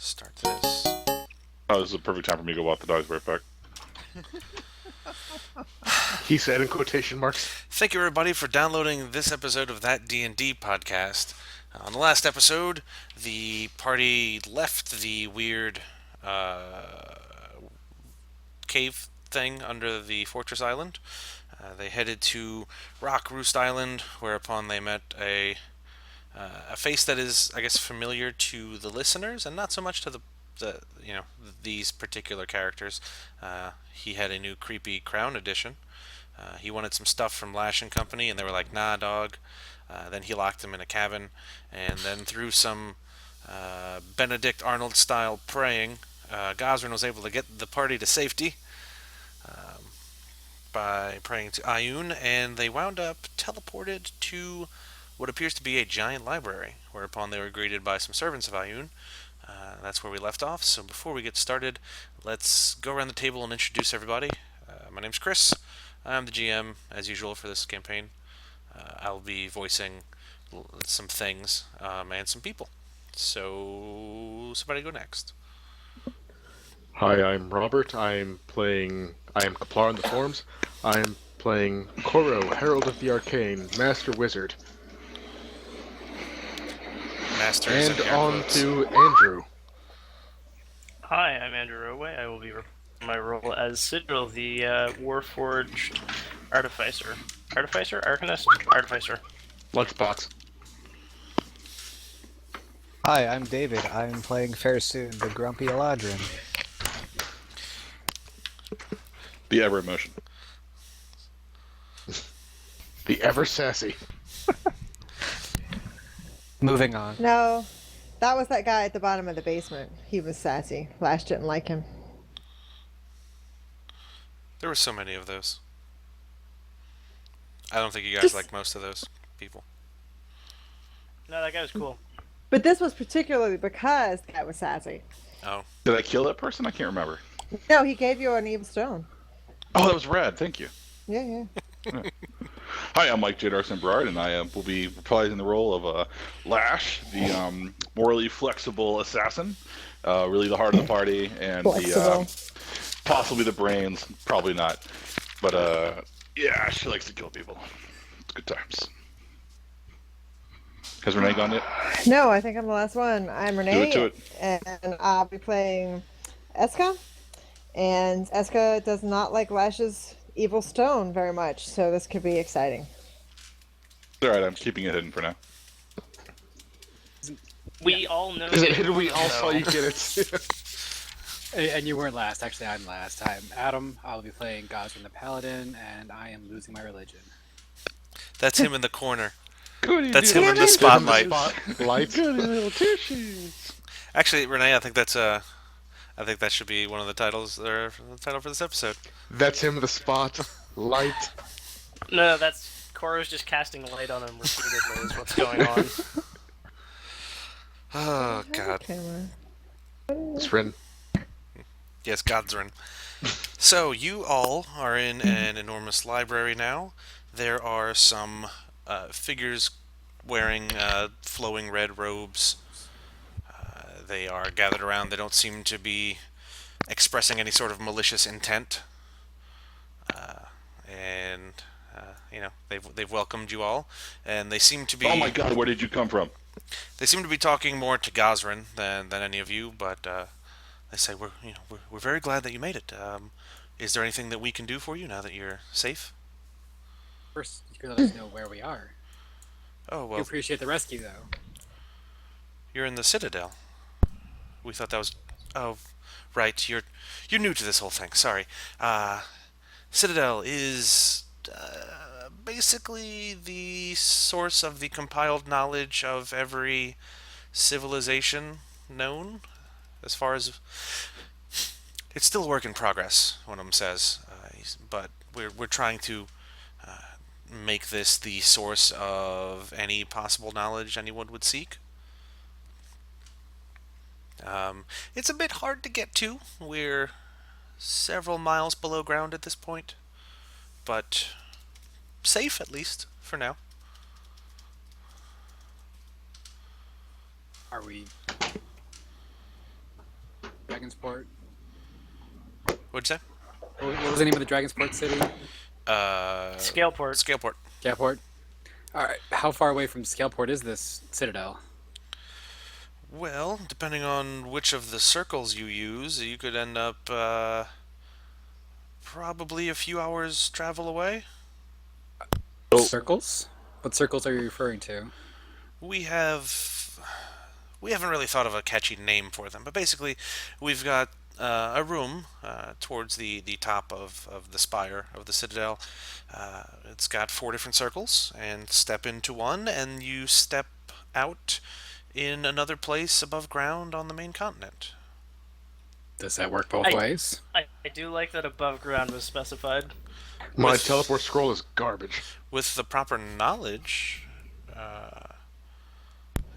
Start this. Oh, this is a perfect time for me to go walk the dogs right back. He said in quotation marks. Thank you, everybody, for downloading this episode of That D&D podcast. On the last episode, the party left the weird cave thing under the fortress island. They headed to Rock Roost Island, whereupon they met a face that is, I guess, familiar to the listeners, and not so much to these particular characters. He had a new creepy crown edition. He wanted some stuff from Lash and Company, and they were like, "Nah, dog." Then he locked him in a cabin, and then through some Benedict Arnold style praying, Gazren was able to get the party to safety by praying to Ayun, and they wound up teleported to what appears to be a giant library, whereupon they were greeted by some servants of Ayun. That's where we left off, so before we get started, let's go around the table and introduce everybody. My name's Chris. I'm the GM, as usual, for this campaign. I'll be voicing some things and some people. So, somebody go next. Hi, I'm Robert. I am Kaplar in the forms. I am playing Koro, Herald of the Arcane, Master Wizard. Masters And in air on quotes. to Andrew. Hi, I'm Andrew Roway. I will be my role as Sigil, the Warforged Artificer. Artificer? Arcanist? Artificer. Lunchbox. Hi, I'm David. I'm playing Fairsoon, the Grumpy Eladrin. The ever emotion. The ever sassy. Moving on. No, that was that guy at the bottom of the basement. He was sassy. Flash didn't like him. There were so many of those. I don't think you guys like most of those people. No, that guy was cool. But this was particularly because the guy was sassy. Oh. Did I kill that person? I can't remember. No, he gave you an evil stone. Oh, that was rad. Thank you. Yeah. Hi, I'm Mike J. Darson Berard, and I will be reprising the role of Lash, the morally flexible assassin. Really the heart of the party, and Flexible. possibly the brains. Probably not. But, yeah, she likes to kill people. It's good times. Has Renee gone yet? No, I think I'm the last one. I'm Renee, Do it. and I'll be playing Eska. And Eska does not like Lash's evil stone very much, so this could be exciting. Alright, I'm keeping it hidden for now. We all know. Is it hidden? We all saw you get it. And you weren't last. Actually, I'm last. I'm Adam. I'll be playing Gazren the Paladin, and I am losing my religion. That's him in the corner. Goody That's little him in the tissues. spotlight. Goody little tissues. Actually, Renee, I think that should be one of the titles, or the title for this episode. That's him, the spot. Light. No, that's Koro's just casting light on him repeatedly. Is what's going on. Oh, God. Camera. It's Rin. Yes, Gazren. So, you all are in an enormous library now. There are some figures wearing flowing red robes. They are gathered around. They don't seem to be expressing any sort of malicious intent. They've welcomed you all, and they seem to be. Oh my god, where did you come from? They seem to be talking more to Gazren than any of you, but they say we're very glad that you made it. Is there anything that we can do for you now that you're safe? First, you can let us know where we are. Oh We well, appreciate the rescue, though. you're in the Citadel. We thought that was. Oh, right. You're new to this whole thing. Sorry. Citadel is basically the source of the compiled knowledge of every civilization known. As far as it's still a work in progress, one of them says, but we're trying to make this the source of any possible knowledge anyone would seek. It's a bit hard to get to. We're several miles below ground at this point, but safe at least for now. Are we Dragon's Port? What'd you say? What was the name of the Dragon's Port city? Scaleport. Scaleport. Scaleport. All right. How far away from Scaleport is this citadel? Well, depending on which of the circles you use, you could end up probably a few hours travel away. Oh. Circles? What circles are you referring to? We haven't really thought of a catchy name for them, but basically, we've got a room towards the top of the spire of the citadel. It's got 4 different circles, and step into one, and you step out in another place above ground on the main continent. Does that work both ways? I do like that above ground was specified. My teleport scroll is garbage. With the proper knowledge,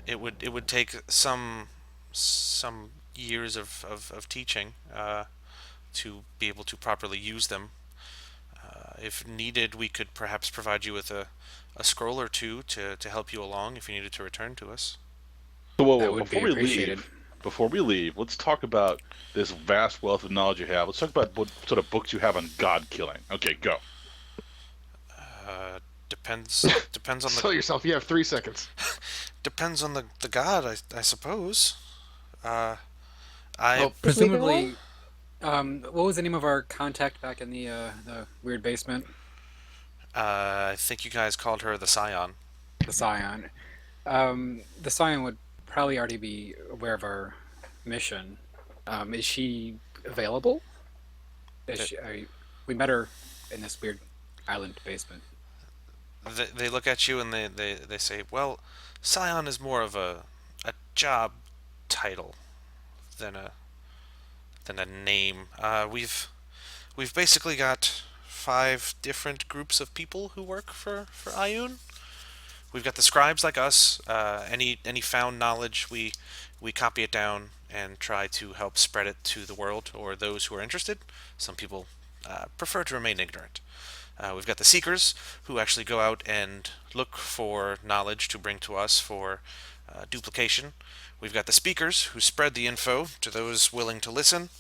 it would take some years of teaching to be able to properly use them. If needed, we could perhaps provide you with a scroll or two to help you along if you needed to return to us. So, whoa, That would be appreciated. Before we leave, let's talk about this vast wealth of knowledge you have. Let's talk about what sort of books you have on god killing. Okay, go. Depends on Tell yourself you have 3 seconds. depends on the god, I suppose. I Well, presumably, what was the name of our contact back in the weird basement? I think you guys called her the Scion. The Scion. The Scion would probably already be aware of our mission. Is she available? We met her in this weird island basement. They look at you and they say, well, Scion is more of a job title than a name. We've basically got 5 different groups of people who work for Ioun. We've got the scribes like us. Any found knowledge, we copy it down and try to help spread it to the world or those who are interested. Some people prefer to remain ignorant. We've got the seekers who actually go out and look for knowledge to bring to us for duplication. We've got the speakers who spread the info to those willing to listen.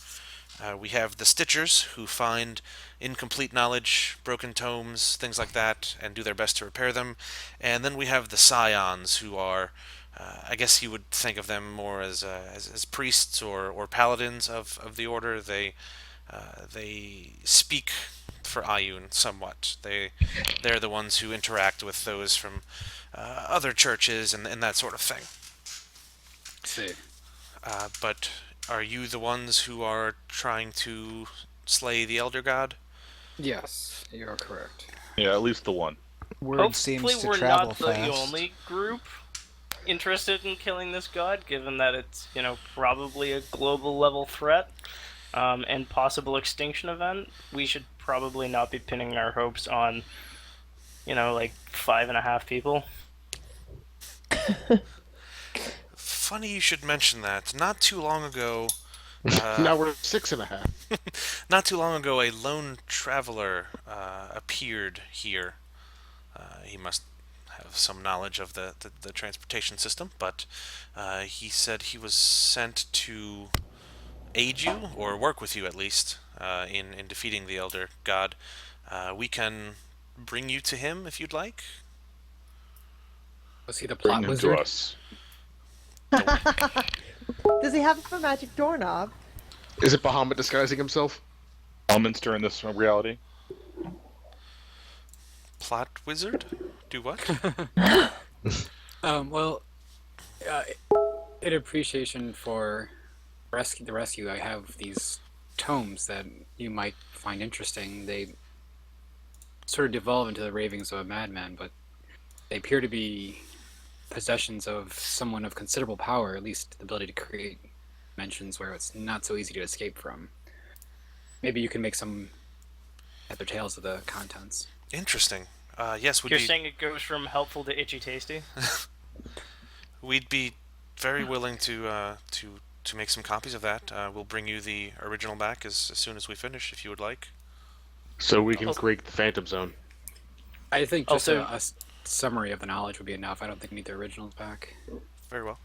We have the stitchers who find incomplete knowledge, broken tomes, things like that, and do their best to repair them. And then we have the scions who are, I guess you would think of them more as priests or paladins of the order. They speak for Ioun somewhat. They're the ones who interact with those from other churches and that sort of thing. See. But are you the ones who are trying to slay the Elder God? Yes, you're correct. Yeah, at least the one. Word Hopefully seems to we're travel not fast. the only group interested in killing this god, given that it's, probably a global level threat and possible extinction event. We should probably not be pinning our hopes on, 5.5 people. Funny you should mention that. Not too long ago, Now we're 6.5. not too long ago, a lone traveler appeared here. He must have some knowledge of the transportation system, but he said he was sent to aid you, or work with you at least, in defeating the Elder God. We can bring you to him if you'd like. Was he the Bring plot him wizard? to us. Does he have a magic doorknob? Is it Bahamut disguising himself? Elminster in this reality. Plot wizard? Do what? Well, in appreciation for the rescue, I have these tomes that you might find interesting. They sort of devolve into the ravings of a madman, but they appear to be possessions of someone of considerable power, at least the ability to create dimensions where it's not so easy to escape from. Maybe you can make some other tales of the contents. Interesting. Yes, You're saying it goes from helpful to itchy tasty? we'd be very willing to make some copies of that. We'll bring you the original back as soon as we finish, if you would like. So we can create the Phantom Zone. I think just Also- a summary of the knowledge would be enough. I don't think we need the originals back. Very well.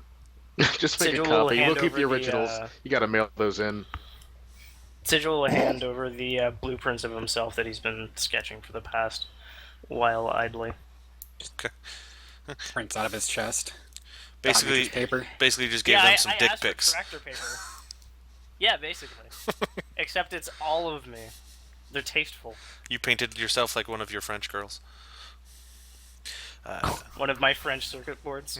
Just make Sigil a will copy. hand We'll keep the over the, originals. You gotta mail those in. Sigil will hand over the blueprints of himself that he's been sketching for the past while idly. Prints out of his chest. Basically, Paper. basically just gave them some I dick asked pics. for corrector paper. Yeah, basically. Except it's all of me. They're tasteful. You painted yourself like one of your French girls. One of my French circuit boards.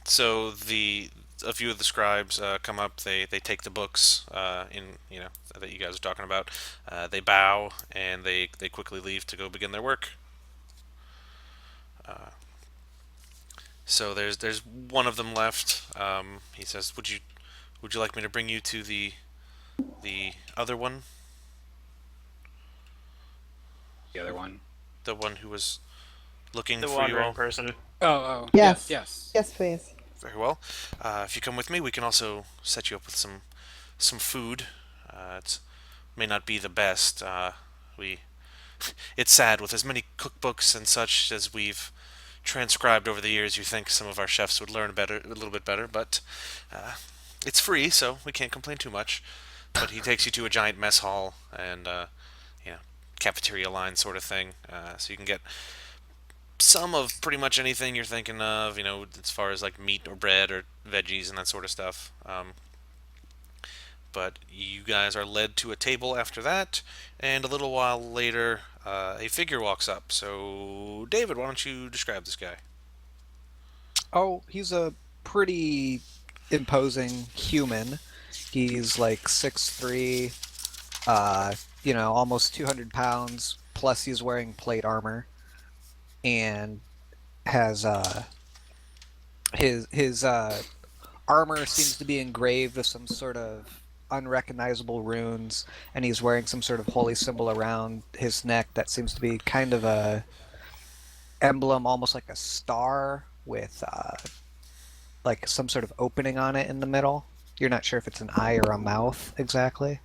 So a few of the scribes come up. They take the books that you guys are talking about. They bow and they quickly leave to go begin their work. So there's one of them left. He says, "Would you like me to bring you to the other one? The other one. The one who was looking The for you wandering all?" person. Oh. Yes. Yes. Yes, please. Very well. If you come with me, we can also set you up with some food. It may not be the best. It's sad with as many cookbooks and such as we've transcribed over the years. You think some of our chefs would learn a little bit better, but it's free, so we can't complain too much. But he takes you to a giant mess hall and cafeteria line sort of thing, so you can get some of pretty much anything you're thinking of, as far as like meat or bread or veggies and that sort of stuff. But you guys are led to a table after that, and a little while later, a figure walks up. So, David, why don't you describe this guy? Oh, he's a pretty imposing human. He's like 6'3", almost 200 pounds, plus he's wearing plate armor, and has his armor seems to be engraved with some sort of unrecognizable runes, and he's wearing some sort of holy symbol around his neck that seems to be kind of a emblem, almost like a star with like some sort of opening on it in the middle. You're not sure if it's an eye or a mouth exactly.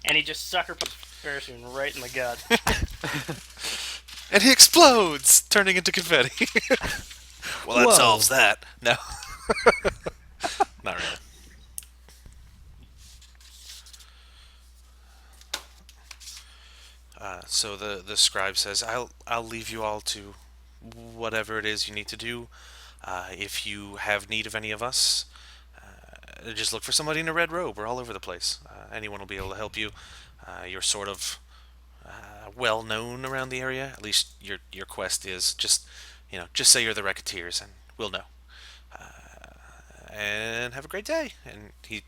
And he just sucker punched Ferrisoon right in the gut. And he explodes, turning into confetti. Well, that Whoa. solves that. No. Not really. So the scribe says, I'll leave you all to whatever it is you need to do. If you have need of any of us, just look for somebody in a red robe. We're all over the place. Anyone will be able to help you. You're sort of well known around the area. At least your quest is. Just say you're the Racketeers, and we'll know. And have a great day. And he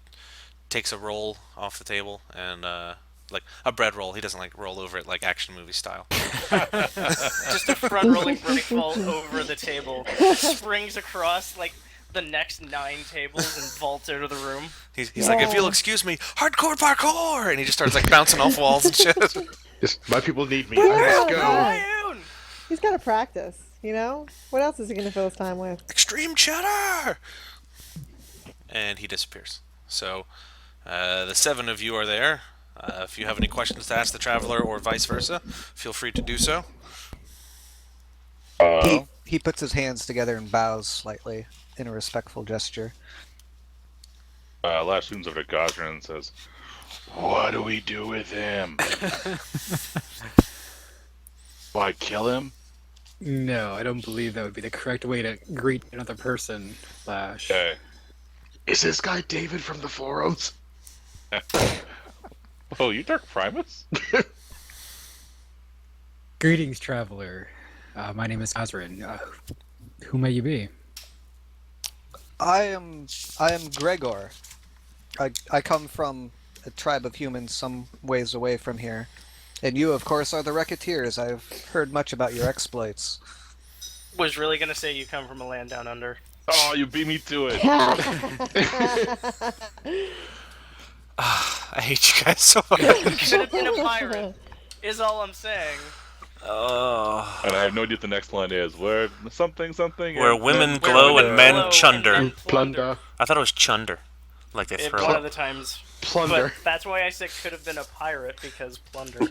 takes a roll off the table and like a bread roll. He doesn't like roll over it like action movie style. Just a front rolling brick fall over the table. Springs across like the next 9 tables and vaults out of the room. He's like, if you'll excuse me, hardcore parkour, and he just starts like bouncing off walls and shit. Just, my people need me. I must go. Ryan! He's got to practice, What else is he going to fill his time with? Extreme cheddar! And he disappears. So, the 7 of you are there. If you have any questions to ask the traveler or vice versa, feel free to do so. He puts his hands together and bows slightly in a respectful gesture. Lash zooms over to Gazren and says, "What do we do with him? Why, kill him?" No, I don't believe that would be the correct way to greet another person, Lash. Okay. Is this guy David from the forums? Oh, you Dark Primus? Greetings, traveler. My name is Gazren. Who may you be? I am Gregor. I come from a tribe of humans some ways away from here. And you, of course, are the Racketeers. I've heard much about your exploits. Was really gonna say you come from a land down under. Oh, you beat me to it. I hate you guys so much. Should have been a pirate. Is all I'm saying. Oh. And I have no idea what the next line is. Where something. Where and women then- glow and men Glow chunder. and men Plunder. I thought it was chunder. Like they It, throw. one of the times. Plunder. But that's why I said could have been a pirate, because plunder.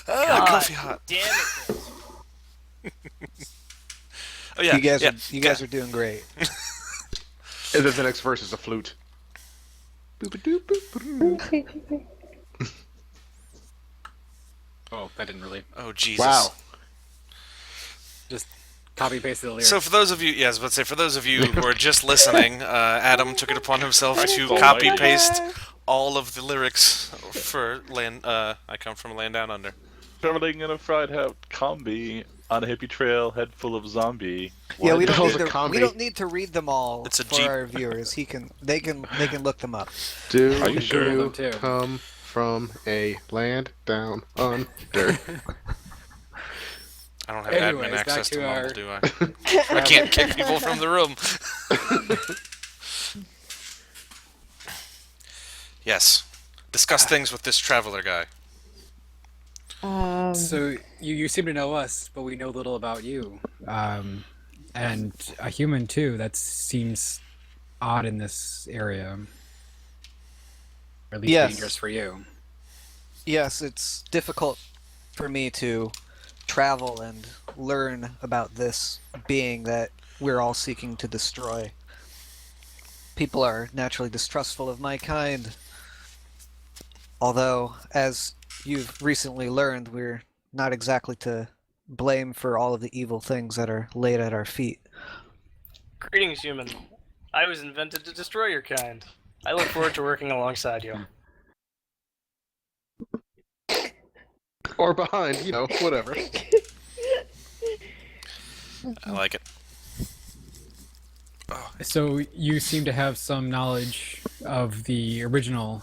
Coffee hot. Damn it, Chris. Oh yeah. You guys are doing great. And then the next verse is a flute. Oh, that didn't really. Oh Jesus! Wow. Just copy pasted the lyrics. So for those of you, yes, let's say for those of you who are just listening, Adam took it upon himself to Oh, copy my paste all of the lyrics for Land. I come from Land Down Under. Traveling in a fried hat combi on a hippie trail, head full of zombie. Yeah, What? we the don't hell's need a to. combi? We don't need to read them all It's a for Jeep. our viewers. They can look them up. Do Are you sure? you Too. come from a land down under? I don't have Anyways, admin back access to to Mumble, our- do I? I can't kick people from the room. Yes. Discuss things with this traveler guy. So you seem to know us, but we know little about you. And a human too. That seems odd in this area. Or at least Yes. dangerous for you. Yes, it's difficult for me to travel and learn about this being that we're all seeking to destroy. People are naturally distrustful of my kind. Although, as you've recently learned, we're not exactly to blame for all of the evil things that are laid at our feet. Greetings, human. I was invented to destroy your kind. I look forward to working alongside you. Or behind, whatever. I like it. So you seem to have some knowledge of the original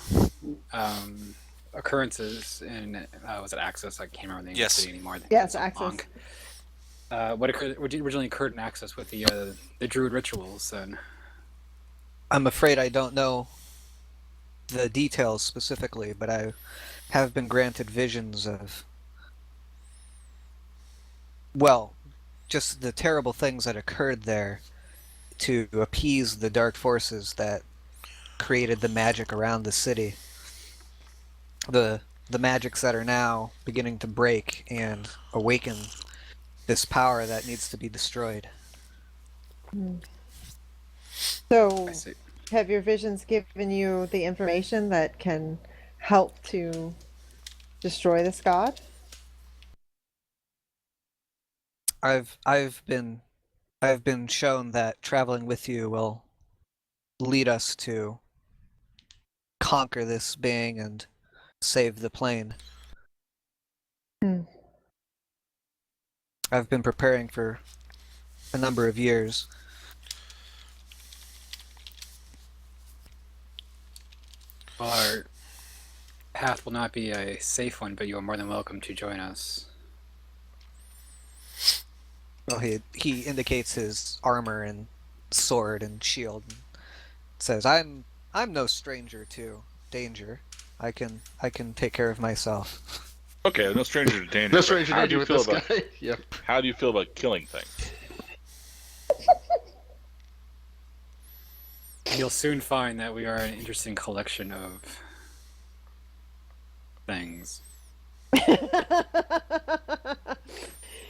occurrences in was it Axis? I can't remember the name Yes. of the city anymore. I think Yes, it's so Axis. long. What originally occurred in Axis with the Druid rituals? Then I'm afraid I don't know the details specifically, but I have been granted visions of, well, just the terrible things that occurred there to appease the dark forces that created the magic around the city. The magics that are now beginning to break and awaken this power that needs to be destroyed. So, I see. have your visions given you the information that can help to destroy this god? I've been shown that traveling with you will lead us to conquer this being and save the plane. Hmm. I've been preparing for a number of years. Well, our path will not be a safe one, but you are more than welcome to join us. Well, he indicates his armor and sword and shield, and says, "I'm no stranger to danger. I can take care of myself." Okay, no stranger to danger. No but stranger how do danger you with feel this about guy. Yep. how do you feel about killing things? You'll soon find that we are an interesting collection of things.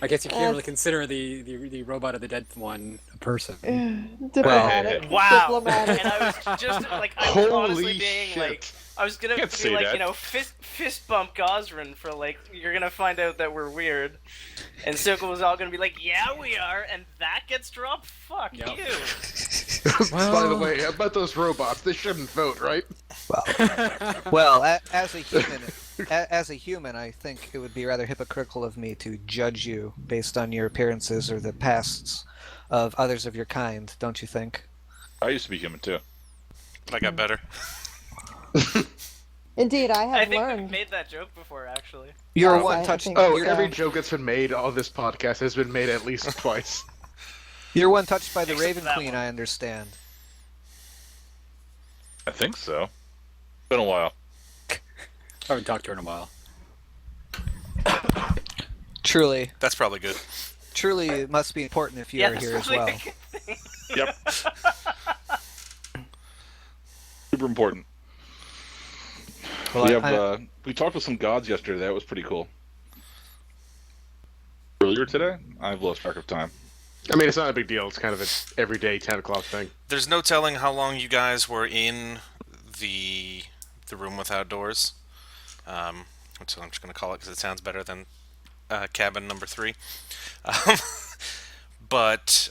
I guess you can't really consider the robot of the dead one a person. Diplomatic. Wow. Diplomatic. And I was just like, I was honestly Holy being shit. like, I was gonna Can't be say like, that. fist bump Gazren for like, you're gonna find out that we're weird, and Circle was all gonna be like, yeah, we are, and that gets dropped. Fuck Yep. you. By the way, about those robots, they shouldn't vote, right? Well, as a human, I think it would be rather hypocritical of me to judge you based on your appearances or the pasts of others of your kind. Don't you think? I used to be human too. I got better. Indeed, I I have think learned. we've made that joke before, actually. You're Yes, one I touched. think- Oh, Yeah. every joke that's been made on this podcast has been made at least twice. You're one touched by the Except Raven that Queen. one. I understand. I think so. Been a while. I haven't talked to her in a while. Truly, That's probably good. it must be important if you Yeah, are that's here as probably well. a good thing. Yep. Super important. Well, We have we talked with some gods yesterday. That was pretty cool. Earlier today, I've lost track of time. I mean, it's not a big deal. It's kind of an everyday 10 o'clock thing. There's no telling how long you guys were in the room without doors, which I'm just going to call it because it sounds better than cabin number 3. Um, but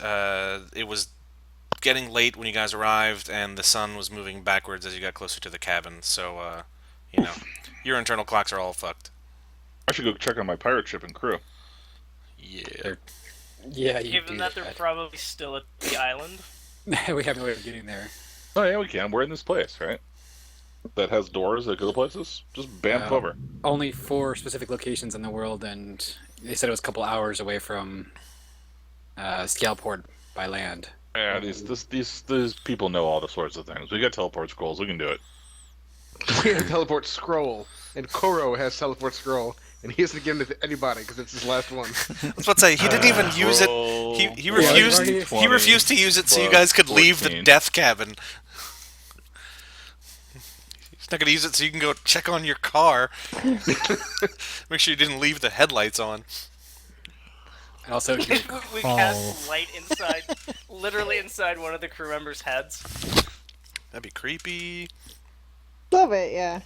it was getting late when you guys arrived, and the sun was moving backwards as you got closer to the cabin. So, you know, your internal clocks are all fucked. I should go check on my pirate ship and crew. Yeah. They're- Yeah, you Given do that they're probably still at the island. We have no way of getting there. Oh yeah, we can. We're in this place, right? That has doors that go to places. Just bamf over. Only 4 specific locations in the world, and they said it was a couple hours away from Scalport by land. Yeah, these people know all the sorts of things. We got teleport scrolls. We can do it. We have teleport scroll, and Koro has teleport scroll, and he hasn't given it to anybody because it's his last one. I was about to say he didn't even use it. He refused. He refused to use it so you guys could leave the 14. death cabin. He's not gonna use it so you can go check on your car. Make sure you didn't leave the headlights on. And also, he would We call- cast light inside, literally inside one of the crew members' heads. That'd be creepy. Love it, yeah.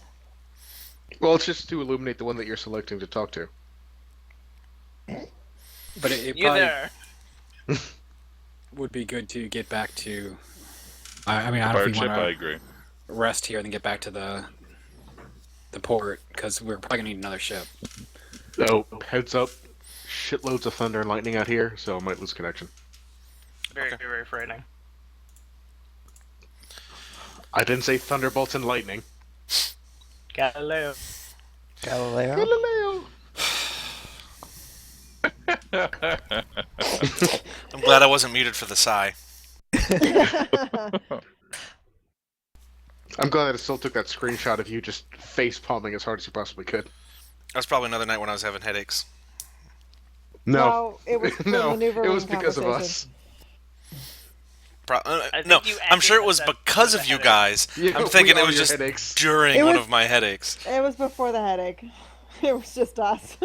Well, it's just to illuminate the one that you're selecting to talk to. but it You probably there? would be good to get back to. I mean, I don't know Pirate if you ship, want I to agree. rest here and then get back to the port because we're probably gonna need another ship. Oh, heads up. Shitloads of thunder and lightning out here, so I might lose connection. Very, very frightening. I didn't say thunderbolts and lightning. Galileo. Galileo. Galileo! I'm glad I wasn't muted for the sigh. I'm glad that it still took that screenshot of you just face palming as hard as you possibly could. That was probably another night when I was having headaches. No. it was the No, maneuver it was room because of conversation. I think No, you I'm sure it actually was had that because with of the you headache. guys. Yeah, I'm thinking we it all was your just headaches. during It one was- of my headaches. It was before the headache. It was just us.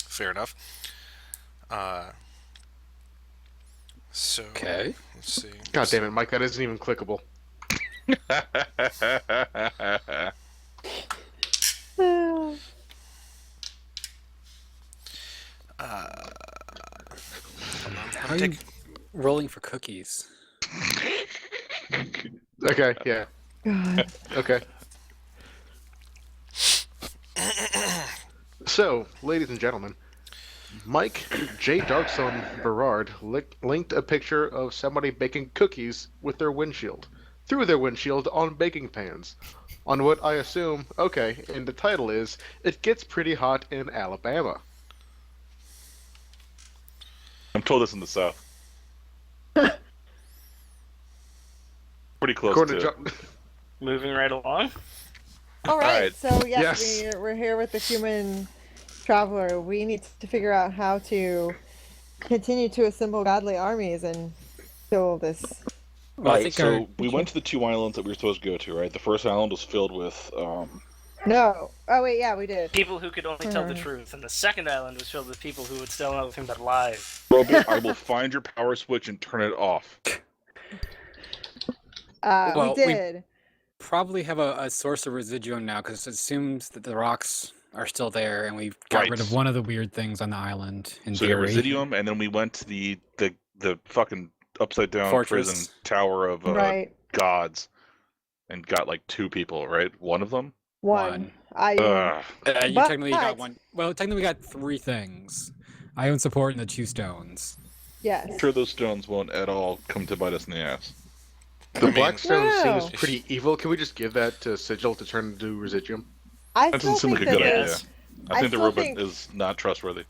Fair enough. So Okay. let's see. God damn it, Mike, that isn't even clickable. How are you rolling for cookies? Okay, yeah. God. Okay. So, ladies and gentlemen, Mike J. Darkstone Berard linked a picture of somebody baking cookies with their windshield, through their windshield on baking pans, on what I assume, okay, and the title is, It Gets Pretty Hot in Alabama. I'm told this in the South. Pretty close According to. to it. John... Moving right along. All right, Alright. so yes, Yes. we're here with the human traveler. We need to figure out how to continue to assemble godly armies and kill this. Well, I Alright, think so we went to the 2 islands that we were supposed to go to, right? The first island was filled with No. Oh wait, yeah, we did. People who could only tell the Hmm. truth, and the second island was filled with people who would tell nothing but lies. Robot, I will find your power switch and turn it off. Well, We we- did. probably have a source of residuum now because it assumes that the rocks are still there, and we've got Right. rid of one of the weird things on the island. In So we got theory, Residium, and then we went to the fucking upside down Fortress. prison tower of Right. gods, and got like 2 people, right? One of them. One. I. Ugh. you But- technically got one. Well, technically we got 3 things. I own support and the 2 stones. Yes. I'm sure those stones won't at all come to bite us in the ass. The Blackstone Wow. seems pretty evil. Can we just give that to Sigil to turn into Residuum? I That still doesn't seem think like a that good there's- idea. I I think the still robot think- is not trustworthy.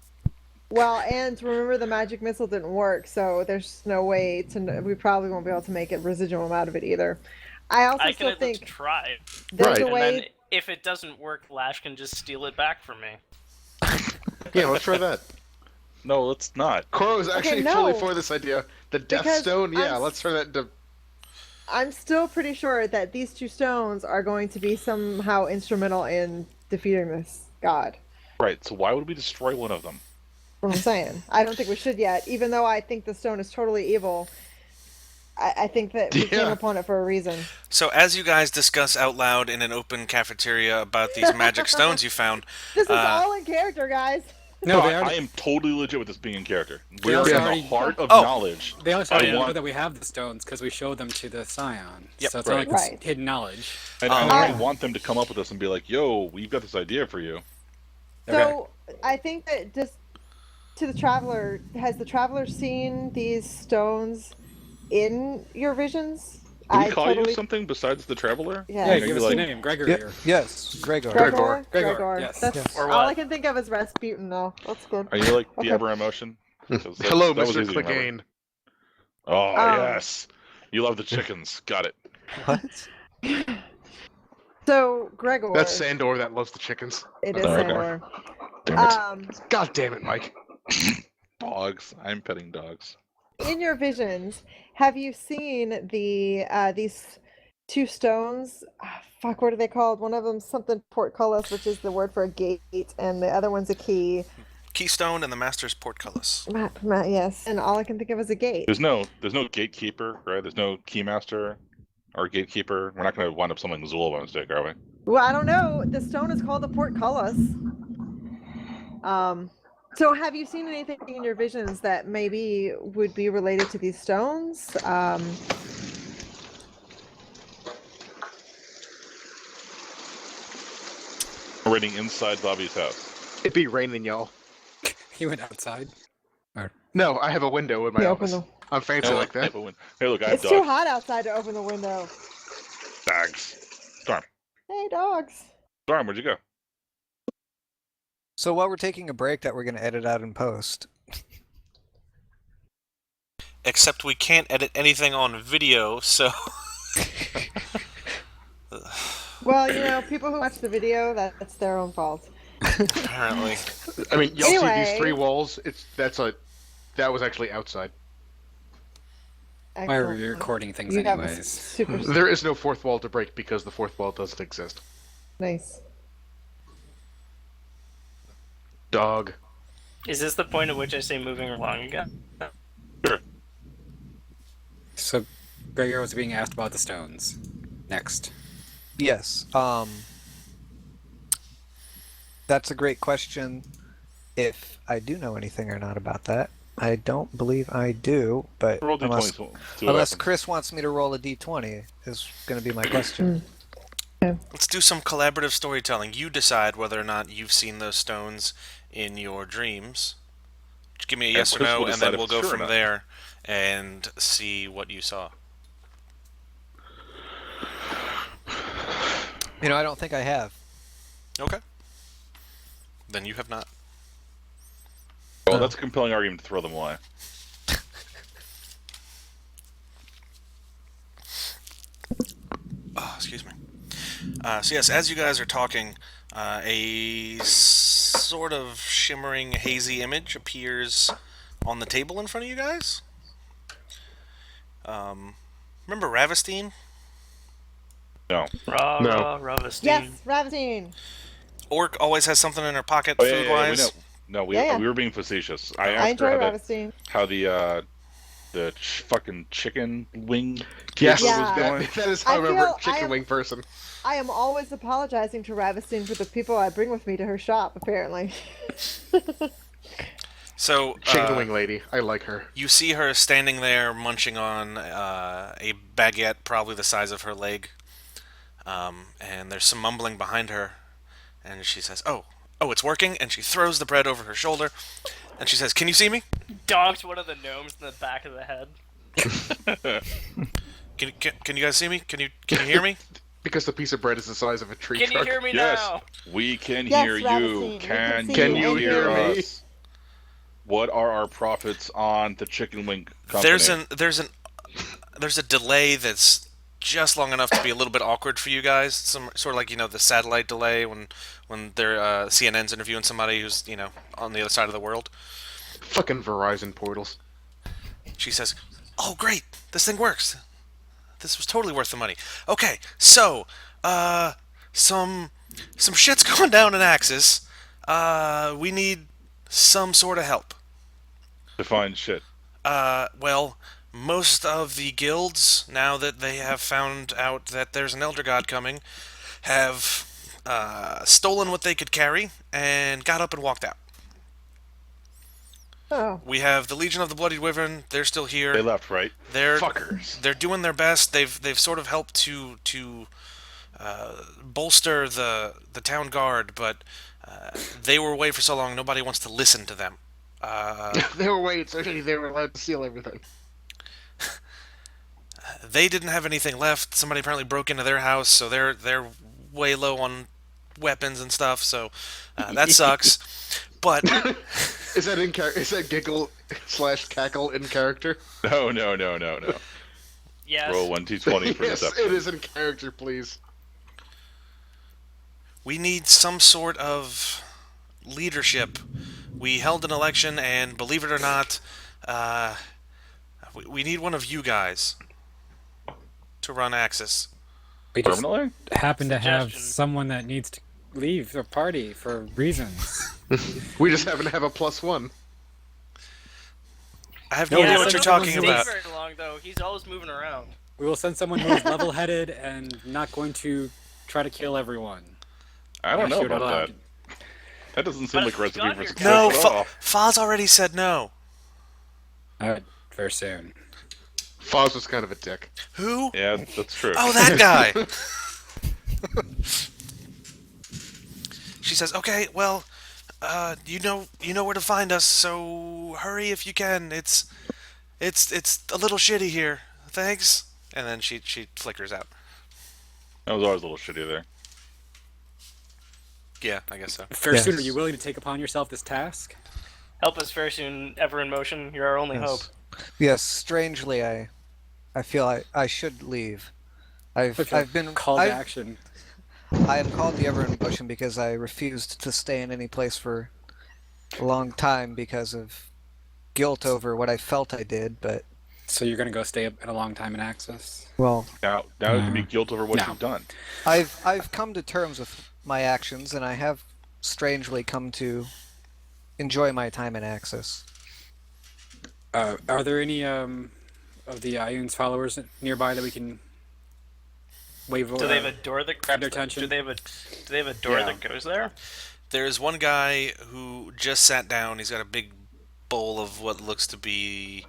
Well, and remember the magic missile didn't work, so there's no way to. We probably won't be able to make it residuum out of it either. I also I can still at least think try. there's Right. a And way. then if it doesn't work, Lash can just steal it back from me. Yeah, let's try that. No, let's not. Koro is actually no. fully for this idea. The Death Because Stone, yeah, I'm- let's turn that into... I'm still pretty sure that these 2 stones are going to be somehow instrumental in defeating this god. Right. So why would we destroy one of them? What I'm saying. I don't think we should yet, even though I think the stone is totally evil. I think that we came upon it for a reason. So as you guys discuss out loud in an open cafeteria about these magic stones you found, This is all in character, guys. No, they I already, am totally legit with this being in character. They We are also in the already- heart of Oh. knowledge. they also I already know want- that we have the stones because we showed them to the Scion. Yep. So it's Right. not like Right. it's hidden knowledge. And Um, I want them to come up with us and be like, "Yo, we've got this idea for you." So I think that just to the traveler, has the traveler seen these stones in your visions? Do we call you something besides the traveler? Yeah. Yeah, You know, give you're us like, a name, Gregory. Yeah, yes, Gregor. Gregor. Gregor, yes. That's Yes. Or all what? I can think of is Rasputin, though. That's good. Are you like the Okay. ever emotion? Hello, that was Mr. easy to remember. Clegane. Oh Um, yes, you love the chickens. Got it. What? So Gregor. That's Sandor that loves the chickens. It is Oh, okay. Sandor. Damn it. God damn it, Mike. Dogs. I'm petting dogs. In your visions, have you seen these two stones? Fuck, what are they called? One of them's something portcullis, which is the word for a gate, and the other one's a key. Keystone and the Master's Portcullis. Yes, and all I can think of is a gate. There's no gatekeeper, right? There's no keymaster or gatekeeper. We're not going to wind up summoning Zool by mistake, are we? Well, I don't know. The stone is called the portcullis. So have you seen anything in your visions that maybe would be related to these stones? We're raiding inside Bobby's house. It'd be raining, y'all. He went outside. No, I have a window in my You office. open I'm fancy like that. Hey, look, I have It's too dogs. hot outside to open the window. Dogs. Storm. Hey, dogs. Storm, where'd you go? So while we're taking a break that we're going to edit out in post, Except we can't edit anything on video, so Well, you know, people who watch the video, that's their own fault. apparently. I mean, y'all see Anyway. these three walls? That was actually outside. Why are we Excellent. recording things You have a anyways? super There is no fourth wall to break because the fourth wall doesn't exist. nice. Dog. Is this the point at which I say moving along again? So, Gregor was being asked about the stones. Next. yes, that's a great question. If I do know anything or not about that, I don't believe I do. But Roll unless, d20. See what unless happens. Chris wants me to roll a d20, is going to be my question. Let's do some collaborative storytelling. You decide whether or not you've seen those stones in your dreams. Just give me a yes or Chris no, will and decide then if we'll it's go true or from not. there and see what you saw. You know, I don't think I have. Okay. Then you have not. Well, that's a compelling argument to throw them away. Oh, excuse me. So yes, as you guys are talking, a sort of shimmering, hazy image appears on the table in front of you guys. Remember Ravestein? No. Ravestein. Yes, Ravestein. Orc always has something in her pocket, Oh, yeah, yeah, food-wise. we know. No, we Yeah. we were being facetious. I I asked her enjoy how Ravestein. the fucking chicken wing Yes, caper Yeah. was going. that is how I I remember feel- I chicken am- wing person. I am always apologizing to Ravestein for the people I bring with me to her shop, apparently. So Chicken wing lady. I like her. you see her standing there munching on a baguette, probably the size of her leg. And there's some mumbling behind her, and she says, "Oh, it's working!" And she throws the bread over her shoulder, and she says, "Can you see me? Donked one of the gnomes in the back of the head. Can you guys see me? Can you hear me?" Because the piece of bread is the size of a tree Can you trunk. hear me Yes, now? we can Yes, hear Ravestein, you. we Can can see you you hear and me. us? What are our profits on the chicken wing company? There's a delay that's just long enough to be a little bit awkward for you guys. Some sort of like the satellite delay when they're CNN's interviewing somebody who's on the other side of the world. Fucking Verizon portals. She says, "Oh, great! This thing works. This was totally worth the money. Okay, so some shit's going down in Axis. We need some sort of help. Define shit. Well, most of the guilds, now that they have found out that there's an Elder God coming, have stolen what they could carry and got up and walked out. Oh. We have the Legion of the Bloodied Wyvern. They're still here. They left, right? They're Fuckers. they're doing their best. They've sort of helped to bolster the town guard, but they were away for so long. Nobody wants to listen to them. They were waiting, so they were allowed to steal everything. They didn't have anything left. Somebody apparently broke into their house, so they're way low on weapons and stuff. So that sucks. But Is that is that giggle / cackle in character? No. Yes. Roll 1d20 for Yes, deception. it is in character, please. we need some sort of leadership. We held an election, and believe it or not, we need one of you guys to run Axis. We just Permanently? happen to have Suggestion. someone that needs to leave the party for reasons. We just happen to have a +1. I have no Yeah, idea so what you're no one's talking leaving. about. Very long though. He's always moving around. We will send someone who is level-headed and not going to try to kill everyone. I don't know Shoot about aloud. that. That doesn't seem But like a if he's recipe got for your success No, at all. Foz already said no. Alright, very soon. Foz was kind of a dick. Who? Yeah, that's true. Oh, that guy. She says, "Okay, well, you know where to find us. So hurry if you can. It's a little shitty here. Thanks." And then she flickers out. That was always a little shitty there. Yeah, I guess so. Fair Yes. soon, are you willing to take upon yourself this task? Help us very soon, ever in motion. You're our only hope. Yes, strangely, I feel I should leave. I've been called to I've- action. I am called the Ever in Motion because I refused to stay in any place for a long time because of guilt over what I felt I did. But So you're gonna go stay up in a long time in Axis? well, Now it can be guilt over what No. you've done. I've come to terms with my actions, and I have strangely come to enjoy my time in Axis. Are there any of the Ioun's followers nearby that we can wave over? Do they have a door that grab their attention? Do they have a door Yeah. that goes there? There's one guy who just sat down. He's got a big bowl of what looks to be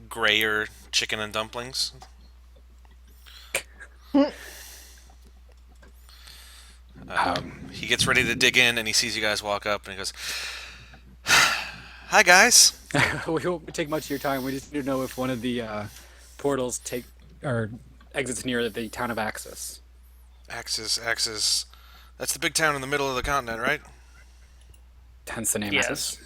grayer chicken and dumplings. He gets ready to dig in, and he sees you guys walk up, and he goes, "Hi, guys." We won't take much of your time. We just need to know if one of the portals take or exits near the town of Axis. Axis. That's the big town in the middle of the continent, right? Hence the name Yes. Axis.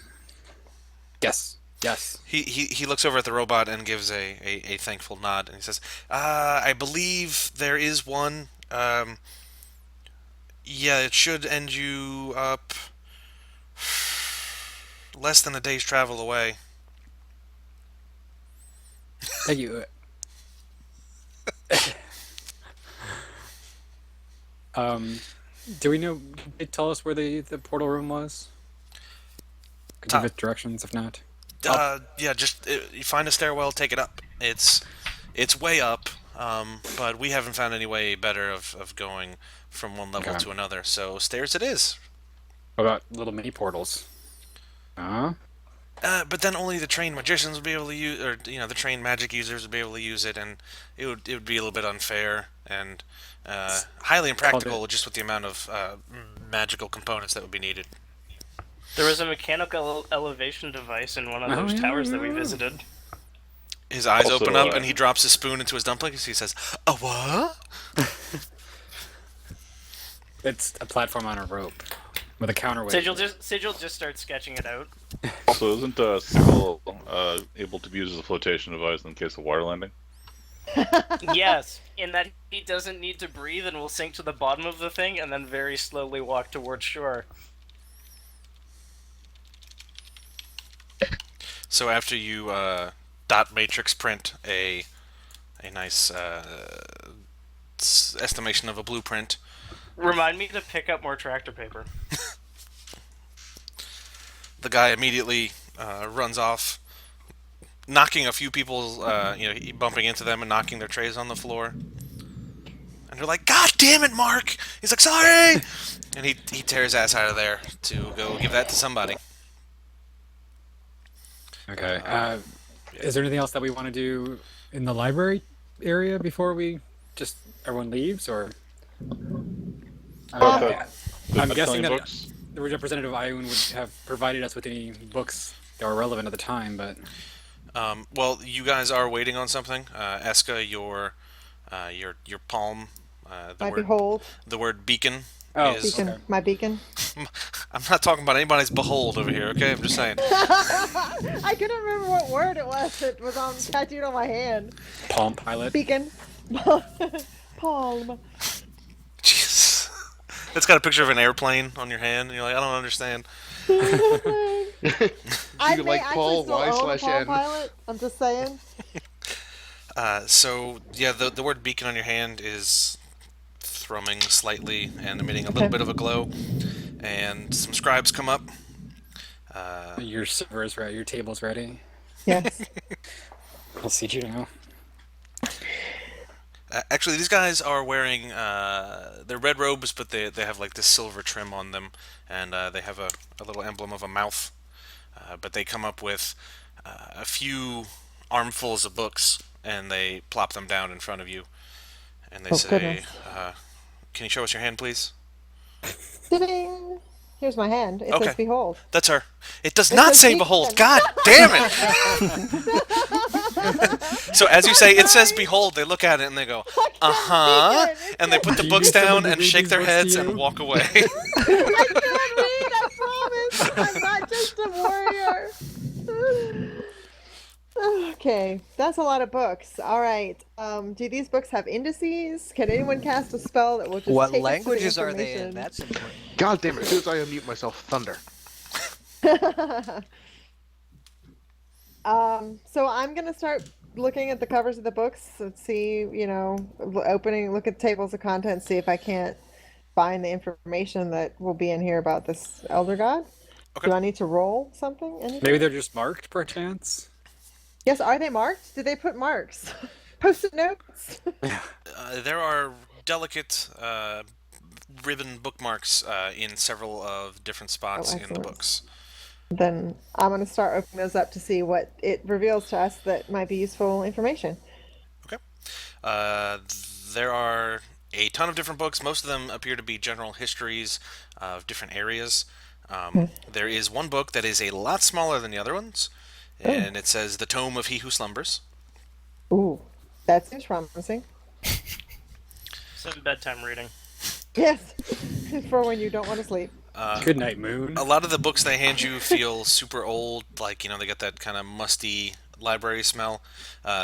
Yes. Yes. He looks over at the robot and gives a thankful nod, and he says, "I believe there is one. Yeah, it should end you up less than a day's travel away." Thank you. Do we know? Did they tell us where the portal room was? Could you Top. give us directions if not? Yeah, just you find a stairwell, take it up. It's way up, but we haven't found any way better of going from one level Okay. to another. So stairs it is. What about little mini portals? But then only the trained magicians would be able to use, or the trained magic users would be able to use it, and it would be a little bit unfair and highly impractical just with the amount of magical components that would be needed. There was a mechanical elevation device in one of those towers that we visited. His eyes Also, open up and he drops his spoon into his dumplings. He says, "A what?" It's a platform on a rope with a counterweight. Sigil just starts sketching it out. Also, isn't Sigil able to be used as a flotation device in case of water landing? Yes, in that he doesn't need to breathe and will sink to the bottom of the thing and then very slowly walk towards shore. So after you dot matrix print a nice estimation of a blueprint, Remind me to pick up more tractor paper. the guy immediately runs off knocking a few people, bumping into them and knocking their trays on the floor. And they're like, "God damn it, Mark!" He's like, "Sorry!" And he tears ass out of there to go give that to somebody. Okay. Is there anything else that we want to do in the library area before we just everyone leaves, or? About I- I'm the guessing selling that books. the representative Ioun would have provided us with any books that were relevant at the time, but Well, you guys are waiting on something. Eska, your palm, My behold, the word beacon oh, is. beacon, okay. my beacon. I'm not talking about anybody's behold over here. Okay, I'm just saying. I couldn't remember what word it was. It was on tattooed on my hand. Palm Pilot. Beacon. Palm. Jeez. It's got a picture of an airplane on your hand, and you're like, I don't understand. I you may like actually Paul, still Y own slash Palm N. Pilot. I'm just saying. So yeah, the word beacon on your hand is thrumming slightly and emitting a little bit of a glow, and some scribes come up. Your server is ready. Your table's ready. Yes. I'll see you now. Actually, these guys are wearing they're red robes, but they have like this silver trim on them, and they have a little emblem of a mouth. But they come up with a few armfuls of books, and they plop them down in front of you, and they Oh, say, goodness. "Can you show us your hand, please?" Ding. Here's my hand. It Okay. says behold. That's her. It does It not says say beacon. behold. God damn it! So as you say, it says behold. They look at it and they go, "Uh huh," Beacon. It and they says- put the Do you books need someone down to and read shake these their books to heads you? and walk away. I can read. I promise. I'm not just a warrior. Okay, that's a lot of books. All right. Do these books have indices? Can anyone cast a spell that will just What take languages us to are the they in? information? That's important. God damn it! As soon as I unmute myself, thunder. So I'm gonna start looking at the covers of the books and see, look at tables of contents, see if I can't find the information that will be in here about this elder god. Okay. Do I need to roll something? Anything? Maybe they're just marked, perchance. Yes, are they marked? Did they put marks? Post-it notes? There are delicate ribbon bookmarks in several of different spots in the excellent. books. Then I'm gonna start opening those up to see what it reveals to us that might be useful information. Okay. Uh, there are a ton of different books. Most of them appear to be general histories of different areas. There is one book that is a lot smaller than the other ones, and it says "The Tome of He Who Slumbers." Ooh, that seems promising. Some bedtime reading. Yes, for when you don't want to sleep. Good night, Moon. A lot of the books they hand you feel super old, like they got that kind of musty library smell.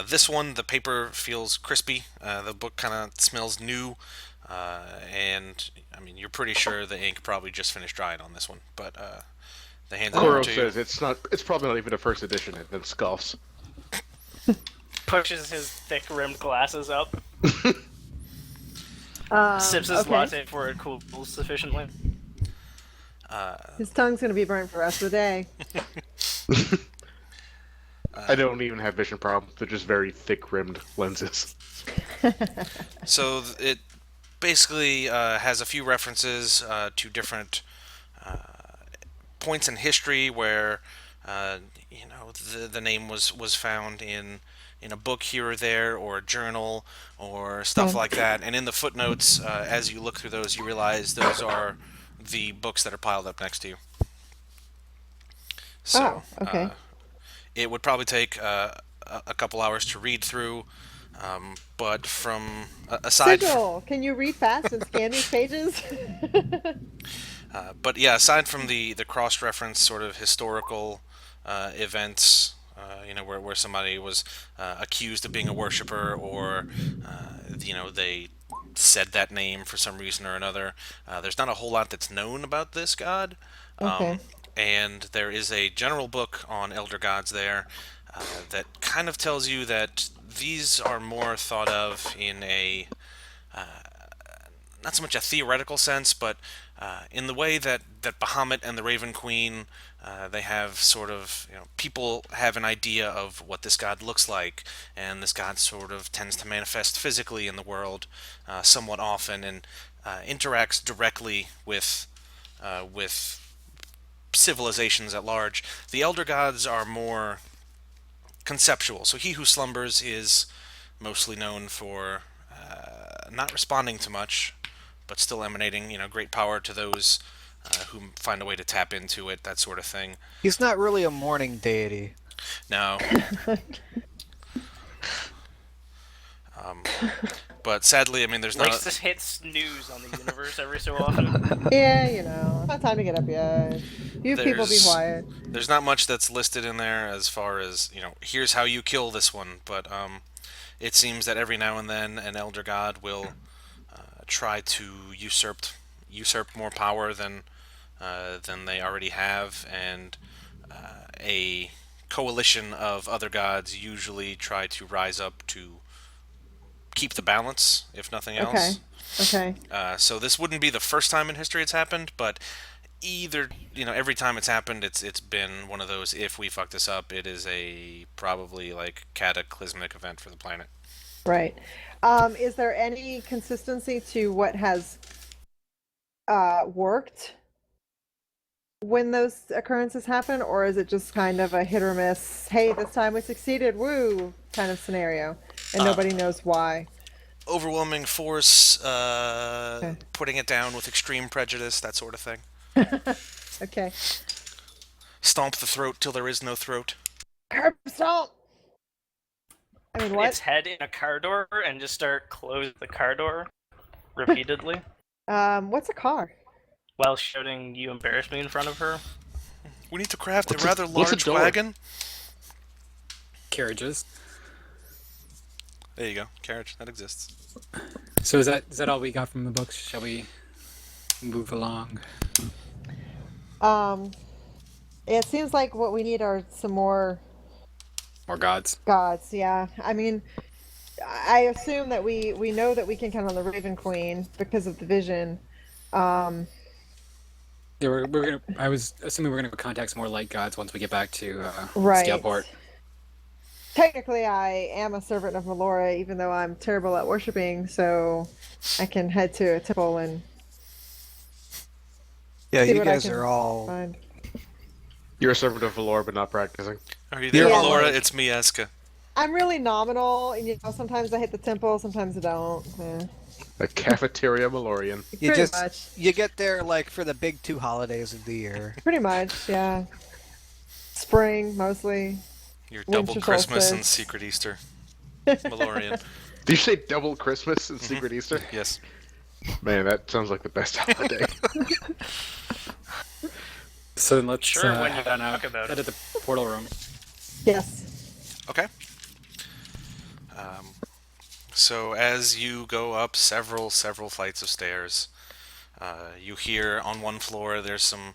This one, the paper feels crispy. The book kind of smells new, and I mean you're pretty sure the ink probably just finished drying on this one. But they hand it over Koro to you. says it's not. It's probably not even a first edition, and then scoffs. Pushes his thick-rimmed glasses up. Sips his okay. latte before it cools sufficiently. His tongue's gonna be burned for the rest of the day. I don't even have vision problems. They're just very thick-rimmed lenses. So it basically has a few references to different points in history where the name was found in a book here or there, or a journal, or stuff like that. And in the footnotes, as you look through those, you realize those are the books that are piled up next to you. So, okay. it would probably take a couple hours to read through, but from aside, Sigil, can you read fast and scan these pages? but yeah, aside from the cross-reference sort of historical events, where somebody was accused of being a worshiper, or they said that name for some reason or another. There's not a whole lot that's known about this god. Okay. And there is a general book on elder gods there that kind of tells you that these are more thought of in a not so much a theoretical sense, but in the way that Bahamut and the Raven Queen They have sort of, people have an idea of what this god looks like, and this god sort of tends to manifest physically in the world somewhat often, and interacts directly with civilizations at large. The elder gods are more conceptual. So he who slumbers is mostly known for not responding to much, but still emanating, great power to those who find a way to tap into it, that sort of thing. He's not really a morning deity. No. um, but sadly, I mean, there's Likes not. to hit snooze on the universe every so often. Yeah, it's not time to get up yet. You people be quiet. There's not much that's listed in there as far as, here's how you kill this one, but it seems that every now and then an elder god will try to usurp more power than they already have, and a coalition of other gods usually try to rise up to keep the balance, if nothing else. Okay. So this wouldn't be the first time in history it's happened, but either, every time it's happened, it's been one of those, if we fuck this up, it is a probably like cataclysmic event for the planet. Right. Is there any consistency to what has worked when those occurrences happen, or is it just kind of a hit or miss, hey, this time we succeeded, woo, kind of scenario, and nobody knows why? Overwhelming force, Okay. putting it down with extreme prejudice, that sort of thing. Okay. Stomp the throat till there is no throat. Curb stomp! I mean, what? Its head in a car door and just start closing the car door repeatedly What's a car? while shouting, "You embarrass me" in front of her. We need to craft What's a rather what's a large door? wagon. Carriages. There you go, carriage that exists. So is that all we got from the books? Shall we move along? It seems like what we need are some more More gods. gods. Yeah, I mean, I assume that we know that we can count on the Raven Queen because of the vision. Yeah, we're gonna. I was assuming we're gonna go contact some more light gods once we get back to Right. Scalport. Technically, I am a servant of Melora, even though I'm terrible at worshiping, so I can head to a temple and Yeah, see you what I guys can are all. find. You're a servant of Valor, but not practicing. Are you there, Yeah. Laura? It's me, Eska. I'm really nominal, and sometimes I hit the temple, sometimes I don't. Yeah. A cafeteria Malorian. You Pretty just much. you get there like for the big 2 holidays of the year. Pretty much, yeah. Spring, mostly. Your Winter double Christmas and solstice. secret Easter. Malorian. Did you say double Christmas and Secret Easter? Yes. Man, that sounds like the best holiday. So then let's Sure, when you head on out. talk about Head it. to the portal room. Yes. Okay. So as you go up several flights of stairs, you hear on one floor there's some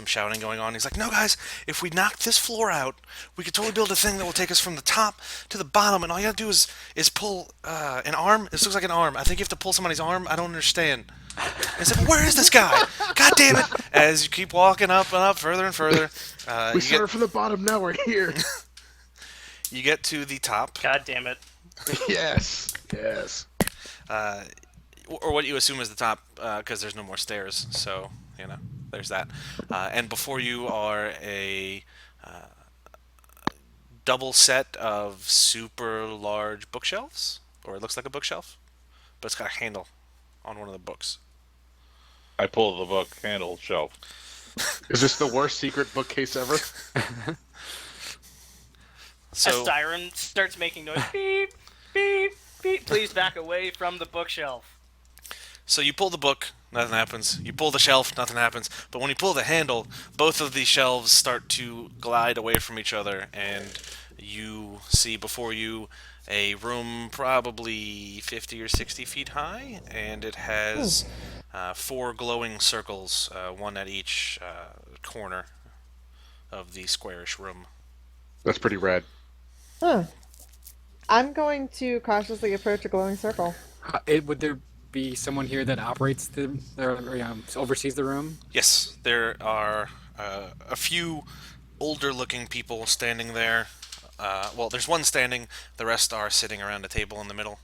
shouting going on. He's like, "No, guys, if we knock this floor out, we could totally build a thing that will take us from the top to the bottom, and all you gotta do is pull an arm. This looks like an arm. I think you have to pull somebody's arm. I don't understand." I said, "Where is this guy? God damn it!" As you keep walking up and up, further and further, We you started from the bottom, now we're here. you get to the top. God damn it. Yes. Yes. Or what you assume is the top, because there's no more stairs. So there's that. And before you are a double set of super large bookshelves, or it looks like a bookshelf, but it's got a handle on one of the books. I pull the book handle shelf. Is this the worst secret bookcase ever? So A siren starts making noise. Beep, beep, beep. Please back away from the bookshelf. So you pull the book, nothing happens. You pull the shelf, nothing happens. But when you pull the handle, both of these shelves start to glide away from each other, and you see before you a room probably 50 or 60 feet high, and it has 4 glowing circles, one at each corner of the squarish room. That's pretty rad. Huh. I'm going to cautiously approach a glowing circle. Would there be someone here that operates or oversees the room? Yes, there are a few older-looking people standing there. Well, there's one standing. The rest are sitting around a table in the middle.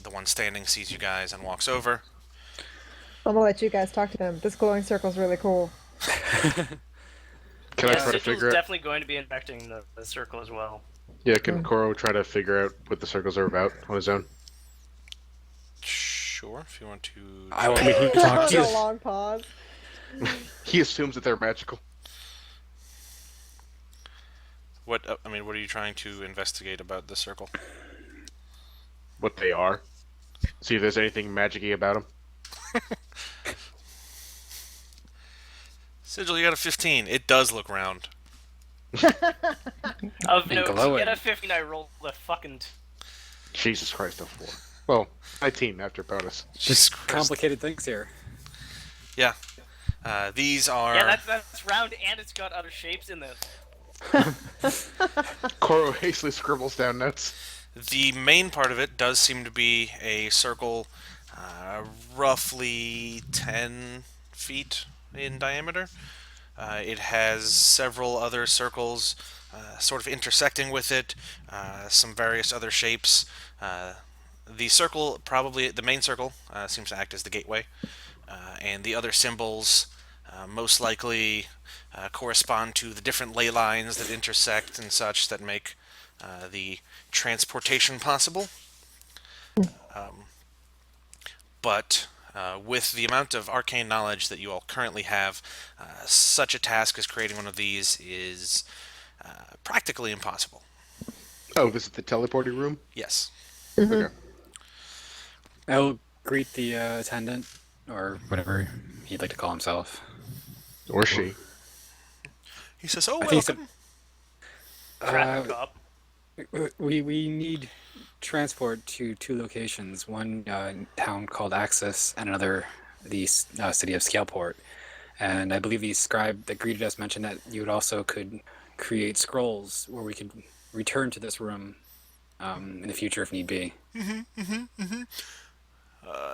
The one standing sees you guys and walks over. I'm gonna let you guys talk to them. This glowing circle's really cool. Can I Yeah, try to Sigil's figure out? definitely going to be infecting the circle as well. Yeah, can Koro try to figure out what the circles are about on his own? Sure, if you want to. I will mean, he talked A to long pause. He assumes that they're magical. What I mean, what are you trying to investigate about the circle? What they are. See if there's anything magic-y about them. Sigil, you got a 15. It does look round. Of note, to glowing. get a 15, I rolled a fucking. Jesus Christ, a 4. Well, 19 after bonus. Jesus Christ. Complicated things here. Yeah. These are. Yeah, that's round and it's got other shapes in this. Koro hastily scribbles down notes. The main part of it does seem to be a circle roughly 10 feet in diameter. It has several other circles sort of intersecting with it, some various other shapes. The circle, probably the main circle, seems to act as the gateway, and the other symbols most likely correspond to the different ley lines that intersect and such that make the transportation possible. But with the amount of arcane knowledge that you all currently have, such a task as creating one of these is practically impossible. Oh, this is the teleporting room? Yes. Okay. I'll greet the attendant, or whatever he'd like to call himself. Or she. He says, "Oh, I think welcome." Traffic cop. We need transport to two locations. One town called Axis, and another the city of Scaleport. And I believe the scribe that greeted us mentioned that you would also could create scrolls where we could return to this room in the future if need be.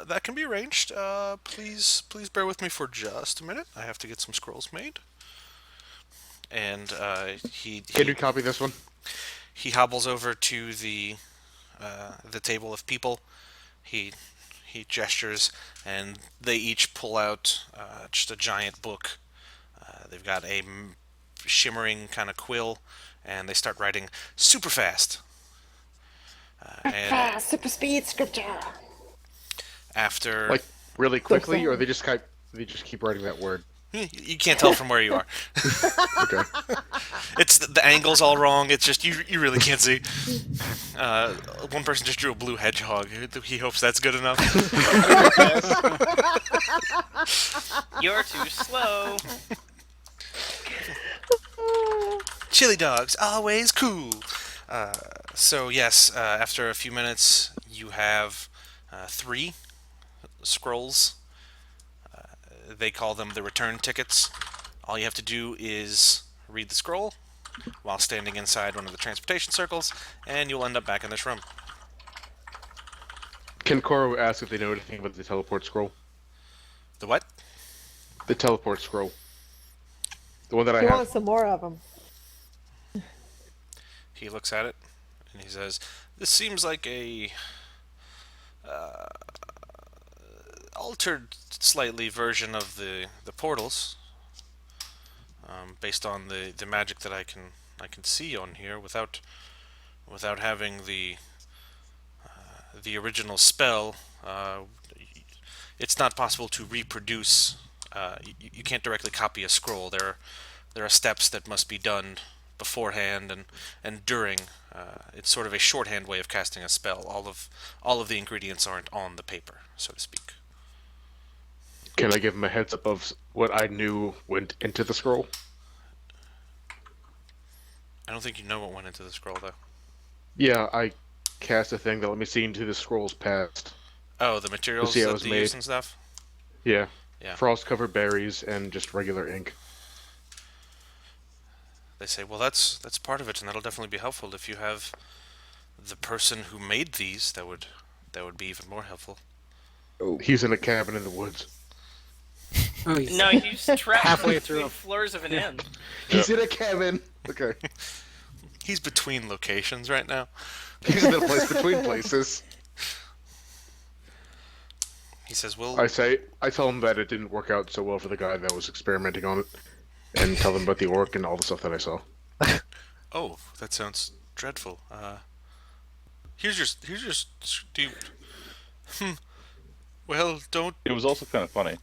That can be arranged. Please bear with me for just a minute. I have to get some scrolls made. And Can you copy this one? he hobbles over to the table of people. He gestures, and they each pull out just a giant book. They've got a shimmering kind of quill, and they start writing super fast. And Super speed scripture. after Like, really quickly, or sorry. they just keep writing that word? you can't tell from where you are. Okay. It's the angle's all wrong. It's just you really can't see. One person just drew a blue hedgehog. He hopes that's good enough. You're too slow. Chili dogs, always cool. So yes, after a few minutes, you have 3 scrolls. They call them the return tickets. All you have to do is read the scroll while standing inside one of the transportation circles, and you'll end up back in this room. Can Koro ask if they know anything about the teleport scroll? The what? The teleport scroll. The one that I You have. want some more of them? He looks at it and he says, "This seems like a altered slightly version of the portals, based on the magic that I can see on here without having the original spell. It's not possible to reproduce. You can't directly copy a scroll. There are steps that must be done beforehand and during. It's sort of a shorthand way of casting a spell. All of the ingredients aren't on the paper, so to speak." Can I give him a heads up of what I knew went into the scroll? I don't think you know what went into the scroll, though. Yeah, I cast a thing that let me see into the scroll's past. Oh, the materials see how it that was they made. use and stuff? Yeah. Yeah. Frost-covered berries and just regular ink. They say, well, that's part of it, and that'll definitely be helpful. If you have the person who made these, that would be even more helpful. He's in a cabin in the woods. Oh, he's No, he's trapped halfway through between a- floors of an inn. He's in a cabin. Okay. He's between locations right now. He's in a place between places. He says, "Well, I tell him that it didn't work out so well for the guy that was experimenting on it, and tell them about the orc and all the stuff that I saw. oh, that sounds dreadful. Here's your stupid. Well, don't It was also kind of funny.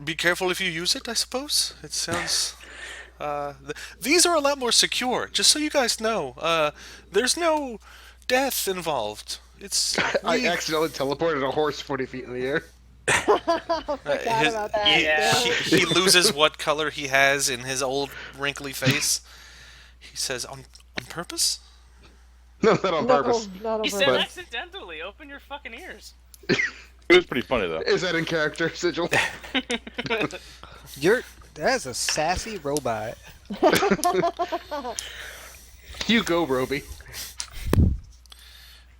be careful if you use it. I suppose it sounds. These are a lot more secure. Just so you guys know, there's no death involved. It's I accidentally teleported a horse 40 feet in the air. Oh, I forgot his- about that. Yeah. he loses what color he has in his old wrinkly face. He says, on purpose? No, not on No, purpose. not on He said purpose. accidentally. Open your fucking ears. It was pretty funny though. Is that in character, Sigil? That's a sassy robot. You go, Roby.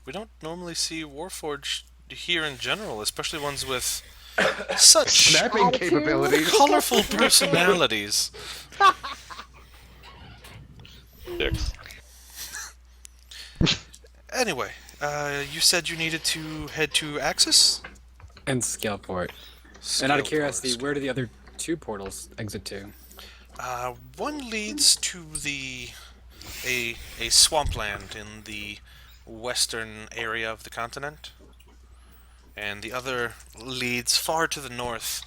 We don't normally see Warforged here in general, especially ones with such Snapping Attitude. capabilities. colorful personalities. Dicks. Anyway, you said you needed to head to Axis? And Scaleport. And out of Scalport. curiosity, where do the other two portals exit to? One leads to a swampland in the western area of the continent, and the other leads far to the north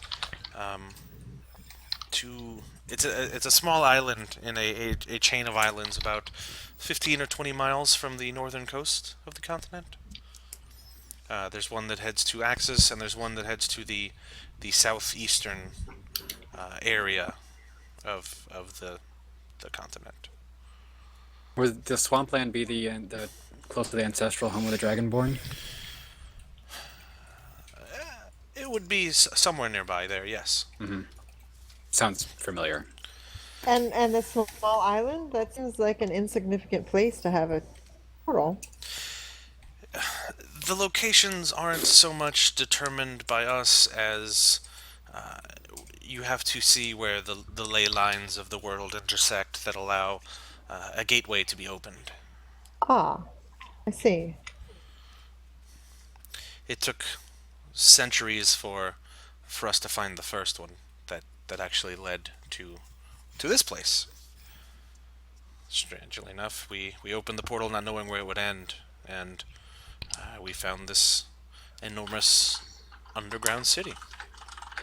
to it's a small island in a chain of islands about 15 or 20 miles from the northern coast of the continent. There's one that heads to Axis, and there's one that heads to the southeastern area of the continent. Would the swampland be the close to the ancestral home of the Dragonborn? It would be somewhere nearby there, yes. Sounds familiar. And the small island? That seems like an insignificant place to have a portal. The locations aren't so much determined by us as you have to see where the ley lines of the world intersect that allow a gateway to be opened. Ah, I see. It took centuries for us to find the first one that actually led to this place. Strangely enough, we opened the portal not knowing where it would end, and we found this enormous underground city.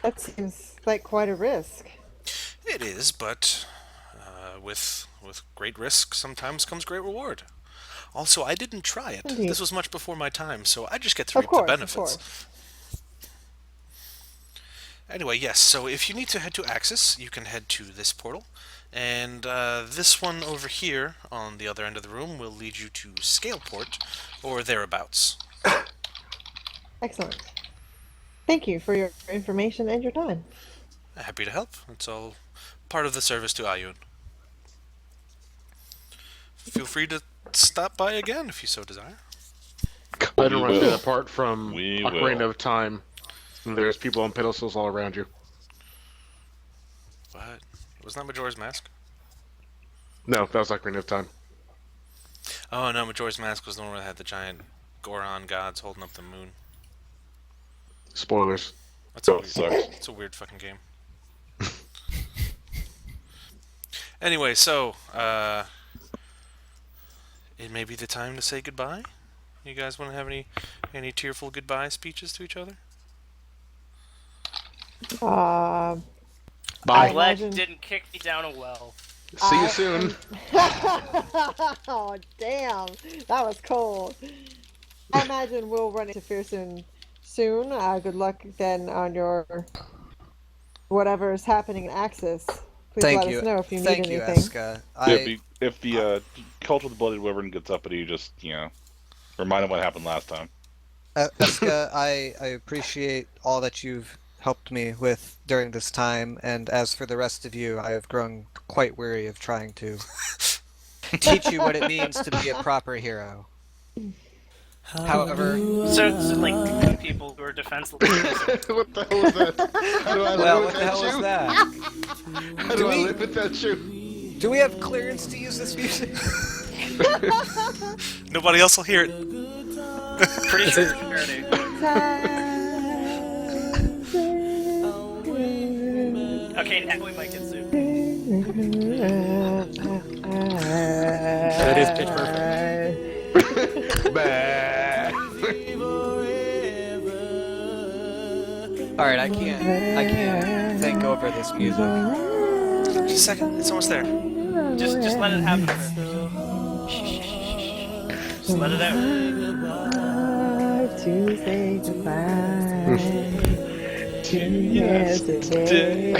That seems like quite a risk. It is, but with great risk sometimes comes great reward. Also, I didn't try it. Indeed. This was much before my time, so I just get to Of reap course, the of benefits. course. Anyway, yes, so if you need to head to Axis, you can head to this portal. And this one over here, on the other end of the room, will lead you to Scaleport, or thereabouts. Excellent. Thank you for your information and your time. Happy to help. It's all part of the service to Ayun. Feel free to stop by again if you so desire. I don't We want to will. apart from We Ocarina will. of Time. And there's people on pedestals all around you. What? Wasn't that Majora's Mask? No, that was Ocarina of Time. Oh no, Majora's Mask was the one that had the giant Goron gods holding up the moon. Spoilers. That's a Oh, weird, it sucks. it's a weird fucking game. Anyway, so it may be the time to say goodbye. You guys want to have any tearful goodbye speeches to each other? Uh, Bye. Glad you imagine- didn't kick me down a well. See you soon. Oh, damn. That was cold. I imagine we'll run into Fearsome soon. Good luck then on your whatever is happening in Axis. Please Thank let you. us know if you Thank need you, anything. Eska. If the cult with the blooded wyvern gets up at you, just remind him what happened last time. Eska, I appreciate all that you've helped me with during this time, and as for the rest of you, I have grown quite weary of trying to teach you what it means to be a proper hero. However, So like people who are were defenseless. What the hell was that? How do I Well, live what with the hell that was shoe? that? How do I live with that shoe? Do we have clearance to use this music? Nobody else will hear it. Pretty sure it's parody. Okay, now we might get sued. That is pitch perfect. Bah. All right, I can't think over this music. Just a second. It's almost there. Just let it happen. Just let it out. To say goodbye to yesterday.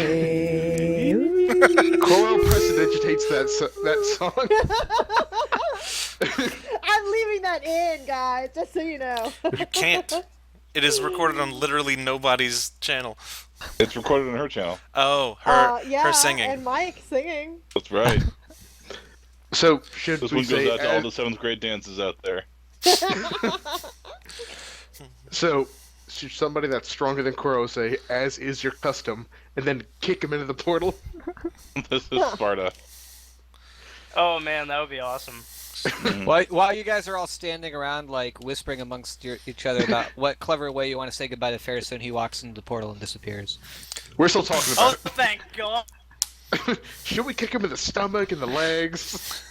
Coral prestidigitates that song. I'm leaving that in, guys, just so you know. You can't. It is recorded on literally nobody's channel. It's recorded on her channel. Oh, her Yeah, her singing. and Mike singing. That's right. So should This we one goes say out to all the 7th grade dances out there. so should somebody that's stronger than Koro say, "As is your custom," and then kick him into the portal? This is Sparta. Oh man, that would be awesome. While you guys are all standing around, like whispering amongst each other about what clever way you want to say goodbye to Fairstone, he walks into the portal and disappears. We're still talking Oh, about thank God. it. Should we kick him in the stomach and the legs?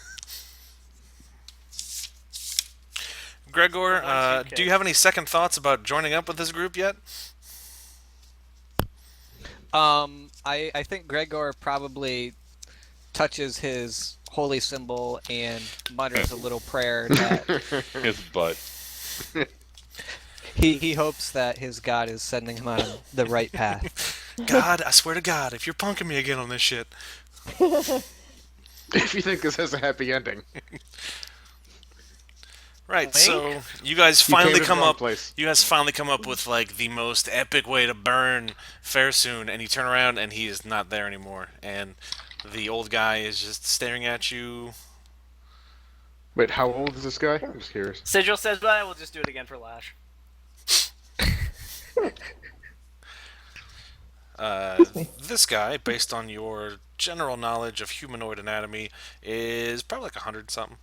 Gregor, Once you do you have any second thoughts about joining up with this group yet? I think Gregor probably touches his holy symbol and mutters a little prayer that His butt. he hopes that his god is sending him on the right path. God, I swear to God, if you're punking me again on this shit. If you think this has a happy ending, Right, Link? so you guys you came finally to the come wrong up. place. You guys finally come up with like the most epic way to burn Fairsoon, and you turn around and he is not there anymore, and the old guy is just staring at you. Wait, how old is this guy? I'm just curious. Sigil says, "But we'll just do it again for Lash." This guy, based on your general knowledge of humanoid anatomy, is probably like 100 something.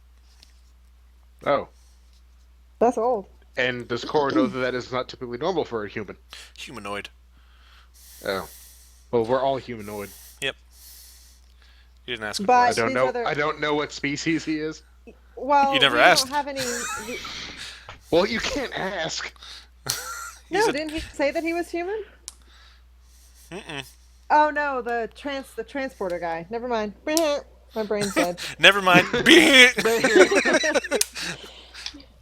Oh, That's old. and does Koro know that that is not typically normal for a human? Humanoid. Oh, well, we're all humanoid. Yep. You didn't ask me. But I Bryce. don't these know. other- I don't know what species he is. Well, You never we asked. don't have any. Well, you can't ask. No, a- didn't he say that he was human? Mm-mm. Oh no, the transporter guy. Never mind. My brain's dead. Never mind.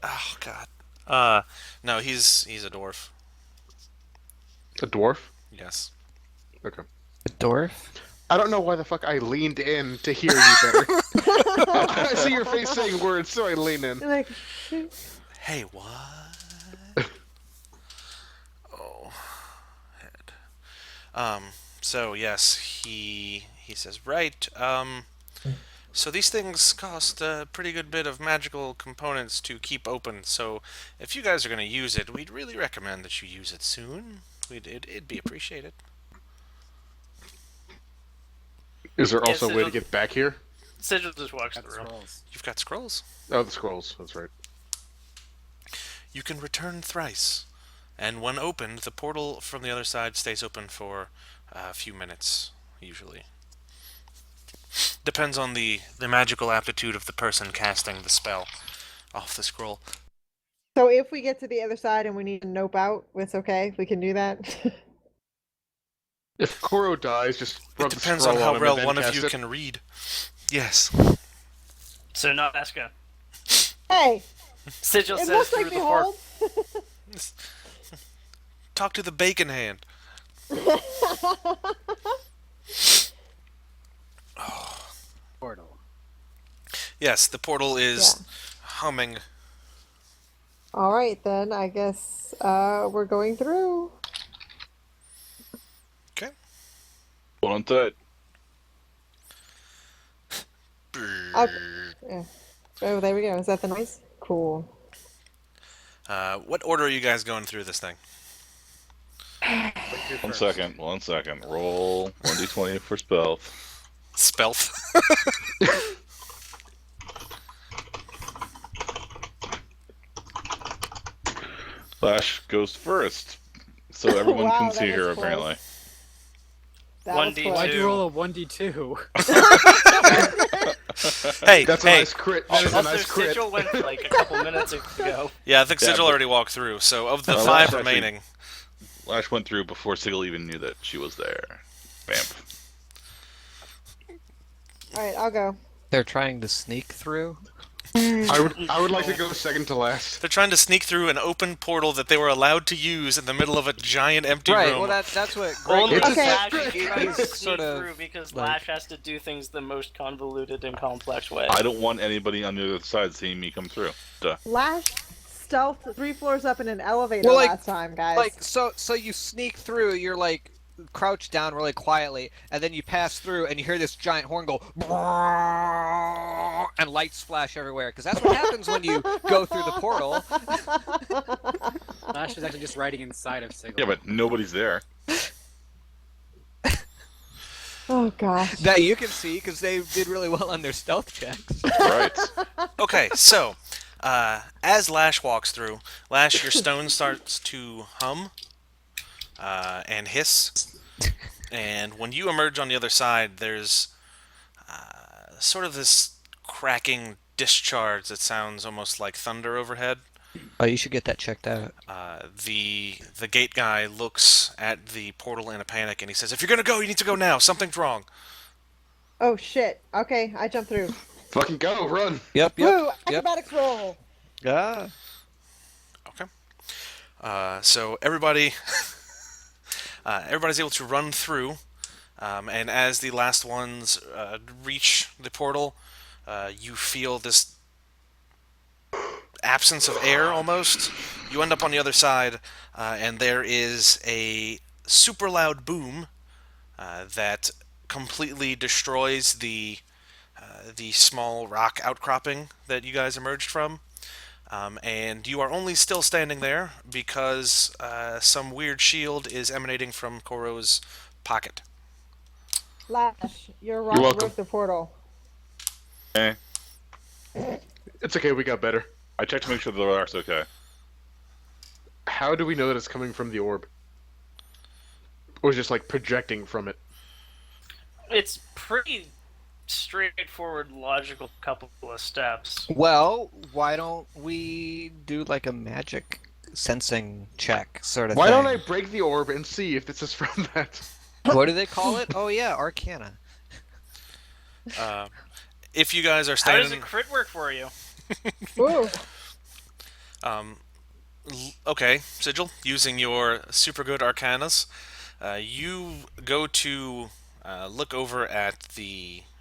Oh God. No, he's a dwarf. A dwarf? Yes. Okay. A dwarf? I don't know why the fuck I leaned in to hear you better. I see your face saying words, so I lean in. Like, Hey, what? Oh, head. So yes, he says, right. So these things cost a pretty good bit of magical components to keep open. So if you guys are going to use it, we'd really recommend that you use it soon. It'd be appreciated. Is there also Yes, a way to it'll- get back here? Sigil just walks That's through. rolls. You've got scrolls. Oh, the scrolls. That's right. You can return thrice, and when opened, the portal from the other side stays open for a few minutes, usually. Depends on the magical aptitude of the person casting the spell off the scroll. so if we get to the other side and we need to nope out, it's okay. We can do that. If Koro dies, just It rub the depends on scroll how him well and then one of cast you it. can read. Yes. So not Eska. Hey, Sigil it says looks through like the portal. behold. Talk to the bacon hand. Portal. Yes, the portal is Yeah. humming. All right, then I guess we're going through. Okay. Hold on tight. Yeah. Oh, there we go. Is that the noise? Cool. What order are you guys going through this thing? One second. Roll 1d20 for stealth. Spelth. Flash goes first, so everyone Wow, can that see was her close. apparently. That was 1d2. close. Why'd you roll a 1d2? Hey, That's a hey. nice crit. That is a Also, nice crit. Sigil went like a couple minutes ago. Yeah, I think Yeah, Sigil but- already walked through. So of the Well, 5 that's actually- remaining, Flash went through before Sigil even knew that she was there. Bam. All right, I'll go. They're trying to sneak through. I would like to go second to last. they're trying to sneak through an open portal that they were allowed to use in the middle of a giant empty Right. room. Well, that's what Greg Only It's a Lash trick. is trying to He's sneak sort of through because like- Lash has to do things the most convoluted and complex way. I don't want anybody on the other side seeing me come through. Duh. Lash stealth 3 floors up in an elevator Well, like- last time, guys. Like so you sneak through. You're like crouched down really quietly, and then you pass through, and you hear this giant horn go, and lights flash everywhere. Because that's what happens when you go through the portal. Lash is actually just riding inside of Sigil. Yeah, but nobody's there. Oh gosh. That you can see because they did really well on their stealth checks. Right. Okay, so as Lash walks through, Lash, your stone starts to hum and hiss, and when you emerge on the other side, there's sort of this cracking discharge that sounds almost like thunder overhead. Oh, you should get that checked out. The gate guy looks at the portal in a panic, and he says, "If you're gonna go, you need to go now. Something's wrong." Oh shit. Okay, I jumped through. Fucking go, run. Yep. Woo! Yep. Yep. Acrobatics roll. Ah. Okay. So everybody's able to run through, and as the last ones reach the portal, you feel this absence of air almost. You end up on the other side, and there is a super loud boom that completely destroys the small rock outcropping that you guys emerged from. And you are only still standing there because some weird shield is emanating from Koro's pocket. Lash, your rock You're welcome. broke the portal. Eh. It's okay, we got better. I checked to make sure the rock's okay. How do we know that it's coming from the orb? Or just like projecting from it? It's pretty straightforward, logical couple of steps. Well, why don't we do like a magic sensing check sort of Why thing? don't I break the orb and see if this is from that? What do they call it? Oh yeah, Arcana. If you guys are How does standing, a crit work for you? Woo! okay, Sigil, using your super good arcanas, you go to look over at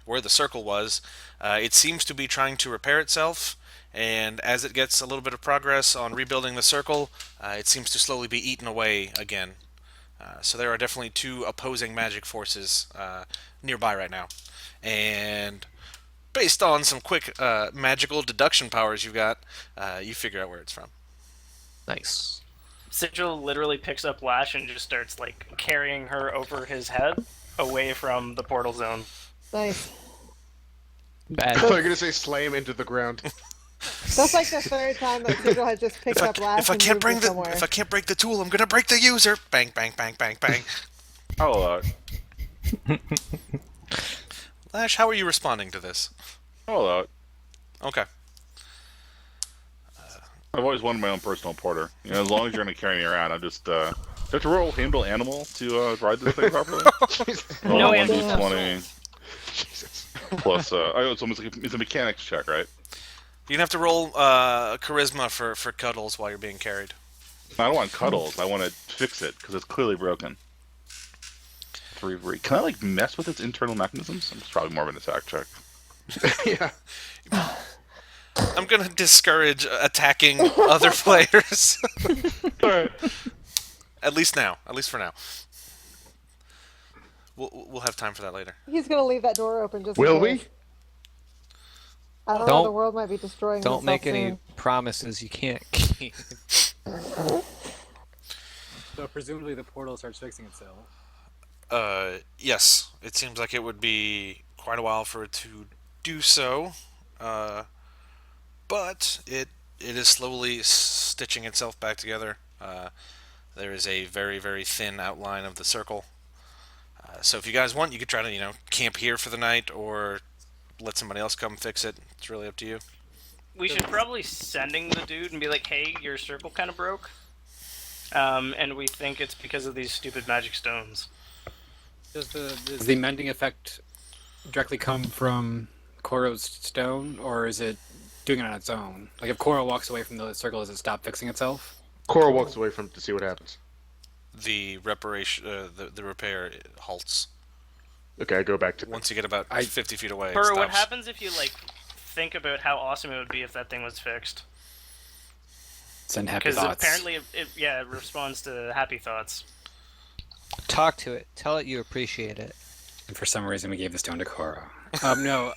where the circle was. It seems to be trying to repair itself, and as it gets a little bit of progress on rebuilding the circle, it seems to slowly be eaten away again. So there are definitely two opposing magic forces nearby right now. And based on some quick magical deduction powers you've got, you figure out where it's from. Nice. Sigil literally picks up Lash and just starts like carrying her over his head away from the portal zone. Nice. I thought Bad. you were gonna say slam into the ground. That's like the third time that Sigil has just picked up Lash If I and can't moved bring it the somewhere. if I can't break the tool, I'm gonna break the user. Bang, bang, bang, bang, bang. I'll allow it. Lash, how are you responding to this? I'll allow it. Okay. I've always wanted my own personal porter. You know, as long as you're gonna carry me around, I'm just do I have to roll handle animal to ride this thing properly. Roll No one animal. d20 Jesus. plus. It's almost like it's a mechanics check, right? You're gonna have to roll charisma for cuddles while you're being carried. I don't want cuddles. I want to fix it because it's clearly broken. Can I like mess with its internal mechanisms? It's probably more of an attack check. Yeah. I'm gonna discourage attacking other players. Alright. At least for now. We'll have time for that later. He's gonna leave that door open just. Will in we? case. I don't know. Don't- The world might be destroying. Don't itself make any soon. promises you can't keep. So presumably the portal starts fixing itself. Yes, it seems like it would be quite a while for it to do so, uh, but it is slowly stitching itself back together. There is a very very thin outline of the circle. So if you guys want, you could try to camp here for the night, or let somebody else come fix it. It's really up to you. We should probably sending the dude and be like, "Hey, your circle kind of broke, and we think it's because of these stupid magic stones." Does the mending effect directly come from Koro's stone, or is it doing it on its own? Like if Koro walks away from the circle, does it stop fixing itself? Cora walks away from it to see what happens. The reparation, the repair halts Okay, I go back to once you get about 50 feet away. It Burr, what stops. happens if you think about how awesome it would be if that thing was fixed? Send happy Because thoughts. apparently, it responds to happy thoughts. Talk to it. Tell it you appreciate it. And for some reason, we gave the stone to Koro. No,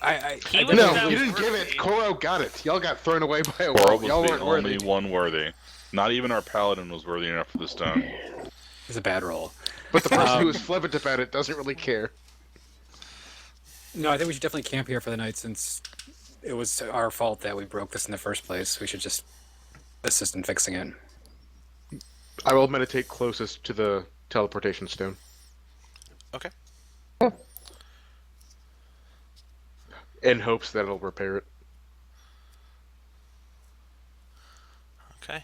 He I was No, that you didn't give worthy. it. Koro got it. Y'all got thrown away by a Cora wall. Y'all was the weren't only worthy. one worthy. Not even our paladin was worthy enough for the stone. It's a bad roll. But the person who was flippant about it doesn't really care. No, I think we should definitely camp here for the night since it was our fault that we broke this in the first place. We should just assist in fixing it. I will meditate closest to the teleportation stone. Okay. In hopes that it'll repair it. Okay.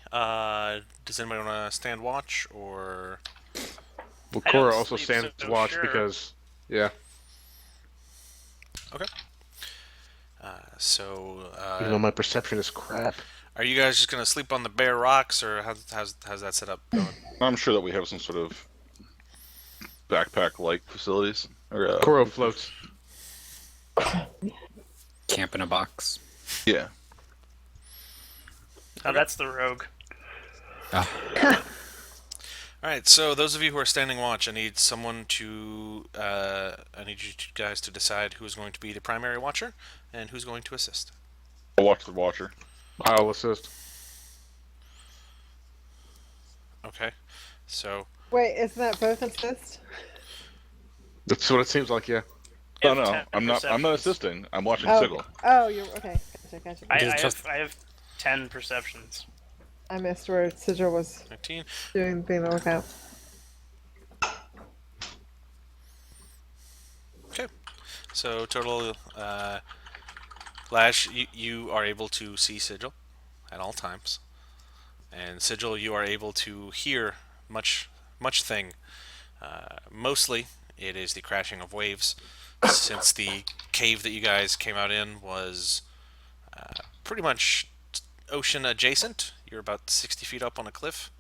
Does anybody want to stand watch or? Well, I don't Cora also sleep, stands so watch sure. because, yeah. Okay. So, Even though my perception is crap. are you guys just gonna sleep on the bare rocks, or how's that set up going? I'm sure that we have some sort of backpack-like facilities. Or, Koro floats. Camp in a box. yeah. Oh, that's the rogue. All right. So those of you who are standing watch, I need you guys to decide who is going to be the primary watcher and who's going to assist. I'll watch the watcher. I'll assist. Okay. So Wait, isn't that both assist? That's what it seems like, yeah. No, Have no, 10 I'm not perceptions. assisting. I'm watching Oh, Sigil. oh, you're okay. Gotcha. I have 10 perceptions. I missed where Sigil was 15. doing being the lookout. Okay. So total, Lash, you are able to see Sigil at all times, and Sigil, you are able to hear much thing. Mostly, it is the crashing of waves, since the cave that you guys came out in was pretty much ocean adjacent. You're about 60 feet up on a cliff.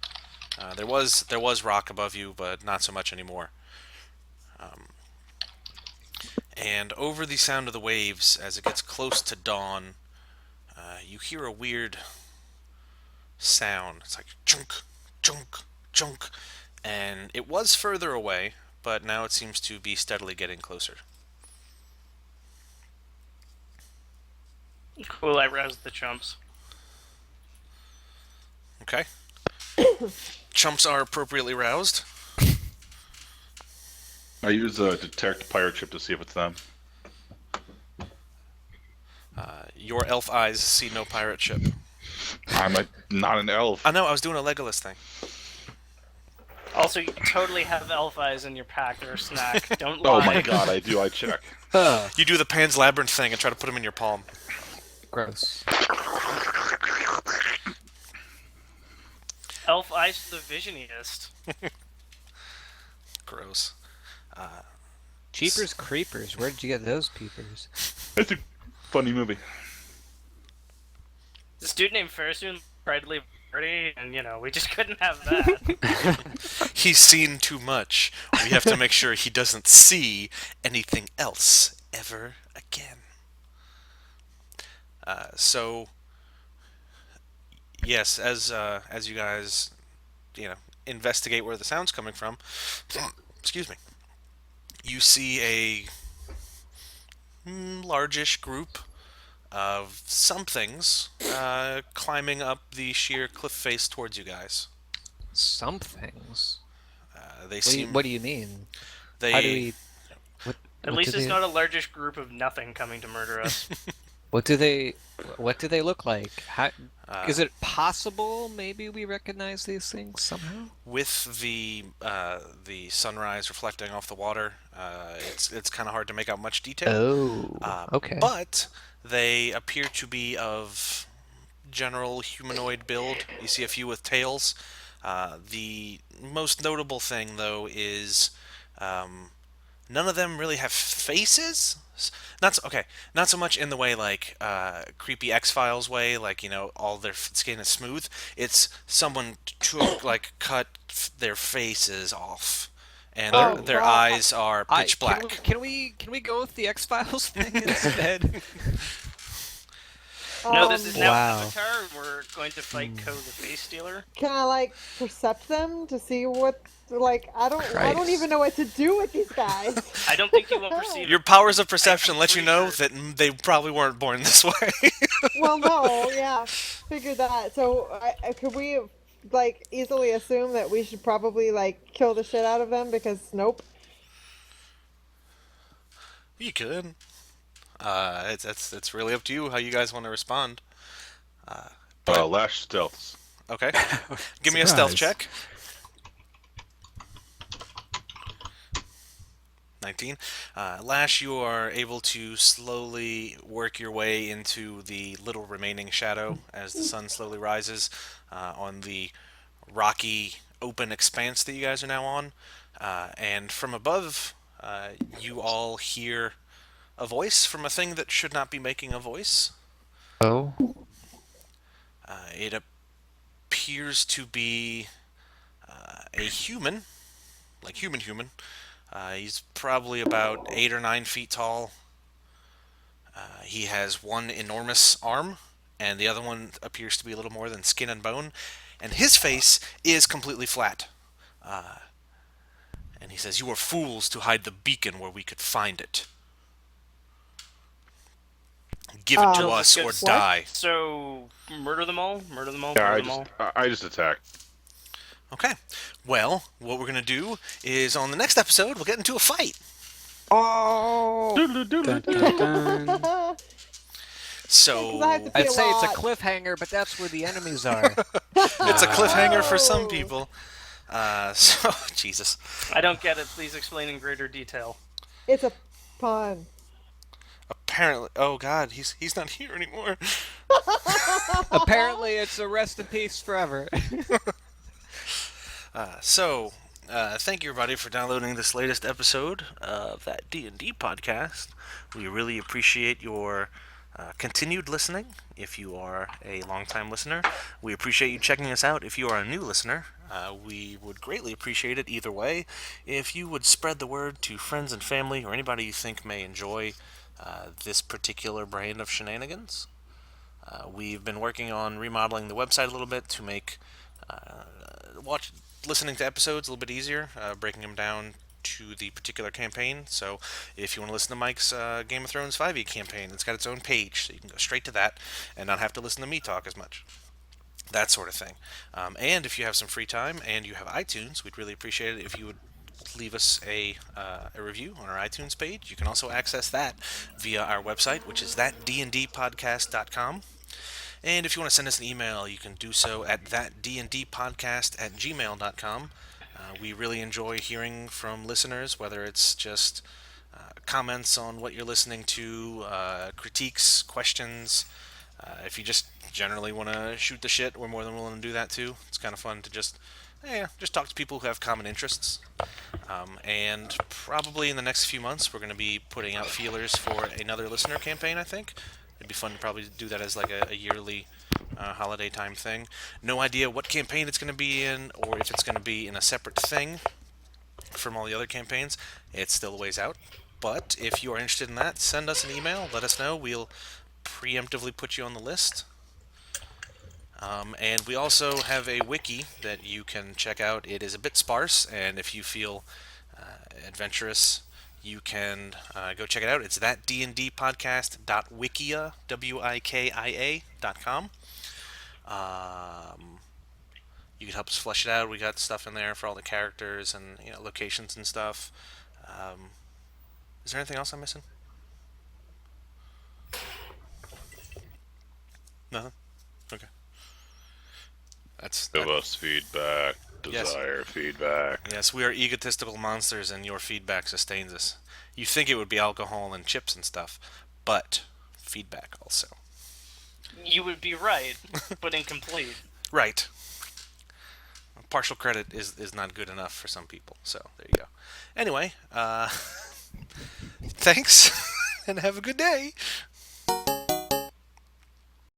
There was rock above you, but not so much anymore. And over the sound of the waves, as it gets close to dawn, you hear a weird sound. It's like chunk, chunk, chunk. And it was further away, but now it seems to be steadily getting closer. Cool, I roused the chumps. Okay. Chumps are appropriately roused. I use a detect pirate ship to see if it's them. Your elf eyes see no pirate ship. I'm not an elf. I know, I was doing a Legolas thing. Also, you totally have elf eyes in your pack. They're a snack. Don't lie. Oh my god, I do. I check. You do the Pan's Labyrinth thing and try to put them in your palm. Gross. Elf eyes to the visionist. Gross. Jeepers creepers. Where did you get those peepers? It's a funny movie. This dude named Fairsoon tried to leave a party, and we just couldn't have that. He's seen too much. We have to make sure he doesn't see anything else ever again. So, yes, as you guys, investigate where the sound's coming from, excuse me, you see a largish group of somethings climbing up the sheer cliff face towards you guys. Some things. They What do you seem What do you mean? How do they we? What At What do least it's they? not a largish group of nothing coming to murder us. What do they? What do they look like? How uh, is it possible? Maybe we recognize these things somehow. with the sunrise reflecting off the water. It's kind of hard to make out much detail. Oh, Uh, okay. but they appear to be of general humanoid build. You see a few with tails. The most notable thing, though, is um, none of them really have faces. Not so, okay, not so much in the way like creepy X Files way, like all their skin is smooth. It's someone took like cut their faces off, and their Oh, Oh, their God. eyes are I pitch can we black. can we can we go with the X Files thing instead? No, this is now Wow. Avatar. We're going to fight Ko the Face Stealer. Can I like percept them to see what like I don't Christ. even know what to do with these guys. I don't think you will perceive Your it. powers of perception let you pretty know sure- that they probably weren't born this way. Well, no, yeah, figure that. So, could we like easily assume that we should probably like kill the shit out of them because nope. You could. It's really up to you how you guys want to respond. But Lash stealths. okay, give me a stealth Surprise. check. 19. Lash, you are able to slowly work your way into the little remaining shadow as the sun slowly rises on the rocky open expanse that you guys are now on. And from above, you all hear a voice from a thing that should not be making a voice. Oh. It appears to be a human, like human. He's probably about 8 or 9 feet tall. He has one enormous arm, and the other one appears to be a little more than skin and bone. And his face is completely flat. And he says, "You are fools to hide the beacon where we could find it. Give it to Um, us or What? die." So, murder them all? Murder them all? Yeah, Murder them all? I just attacked. Okay. Well, what we're going to do is on the next episode, we'll get into a fight. Oh. Dun, dun, dun. So I have to see I'd say it's a lot. cliffhanger, but that's where the enemies are. it's a cliffhanger for some Oh. people. So, Jesus. I don't get it. Please explain in greater detail. It's a pun. Apparently, oh God, he's not here anymore. Apparently, it's a rest in peace forever. Thank you everybody for downloading this latest episode of that D&D podcast. We really appreciate your continued listening. If you are a longtime listener, we appreciate you checking us out. If you are a new listener, we would greatly appreciate it either way. If you would spread the word to friends and family or anybody you think may enjoy this particular brand of shenanigans. We've been working on remodeling the website a little bit to make listening to episodes a little bit easier, breaking them down to the particular campaign. So if you want to listen to Mike's Game of Thrones 5e campaign, it's got its own page, so you can go straight to that and not have to listen to me talk as much. That sort of thing. And if you have some free time and you have iTunes, we'd really appreciate it if you would leave us a review on our iTunes page. You can also access that via our website, which is thatdndpodcast.com. And if you want to send us an email, you can do so at thatdndpodcast@gmail.com. We really enjoy hearing from listeners, whether it's just comments on what you're listening to, critiques, questions. If you just generally want to shoot the shit, we're more than willing to do that too. It's kind of fun to just talk to people who have common interests. And probably in the next few months, we're going to be putting out feelers for another listener campaign, I think. It'd be fun to probably do that as like a yearly holiday time thing. No idea what campaign it's going to be in, or if it's going to be in a separate thing from all the other campaigns. It's still a ways out. But if you are interested in that, send us an email. Let us know. We'll preemptively put you on the list. And we also have a wiki that you can check out. It is a bit sparse, and if you feel adventurous, you can go check it out. It's thatdndpodcast.wikia.com. you could help us flesh it out. We got stuff in there for all the characters and locations and stuff. Is there anything else I'm missing? Nothing. Okay. That's Give that. us feedback. Yes. Desire feedback. Yes, we are egotistical monsters, and your feedback sustains us. You think it would be alcohol and chips and stuff, but feedback also. You would be right, but incomplete. Right. Partial credit is not good enough for some people, so there you go. Anyway, thanks, and have a good day.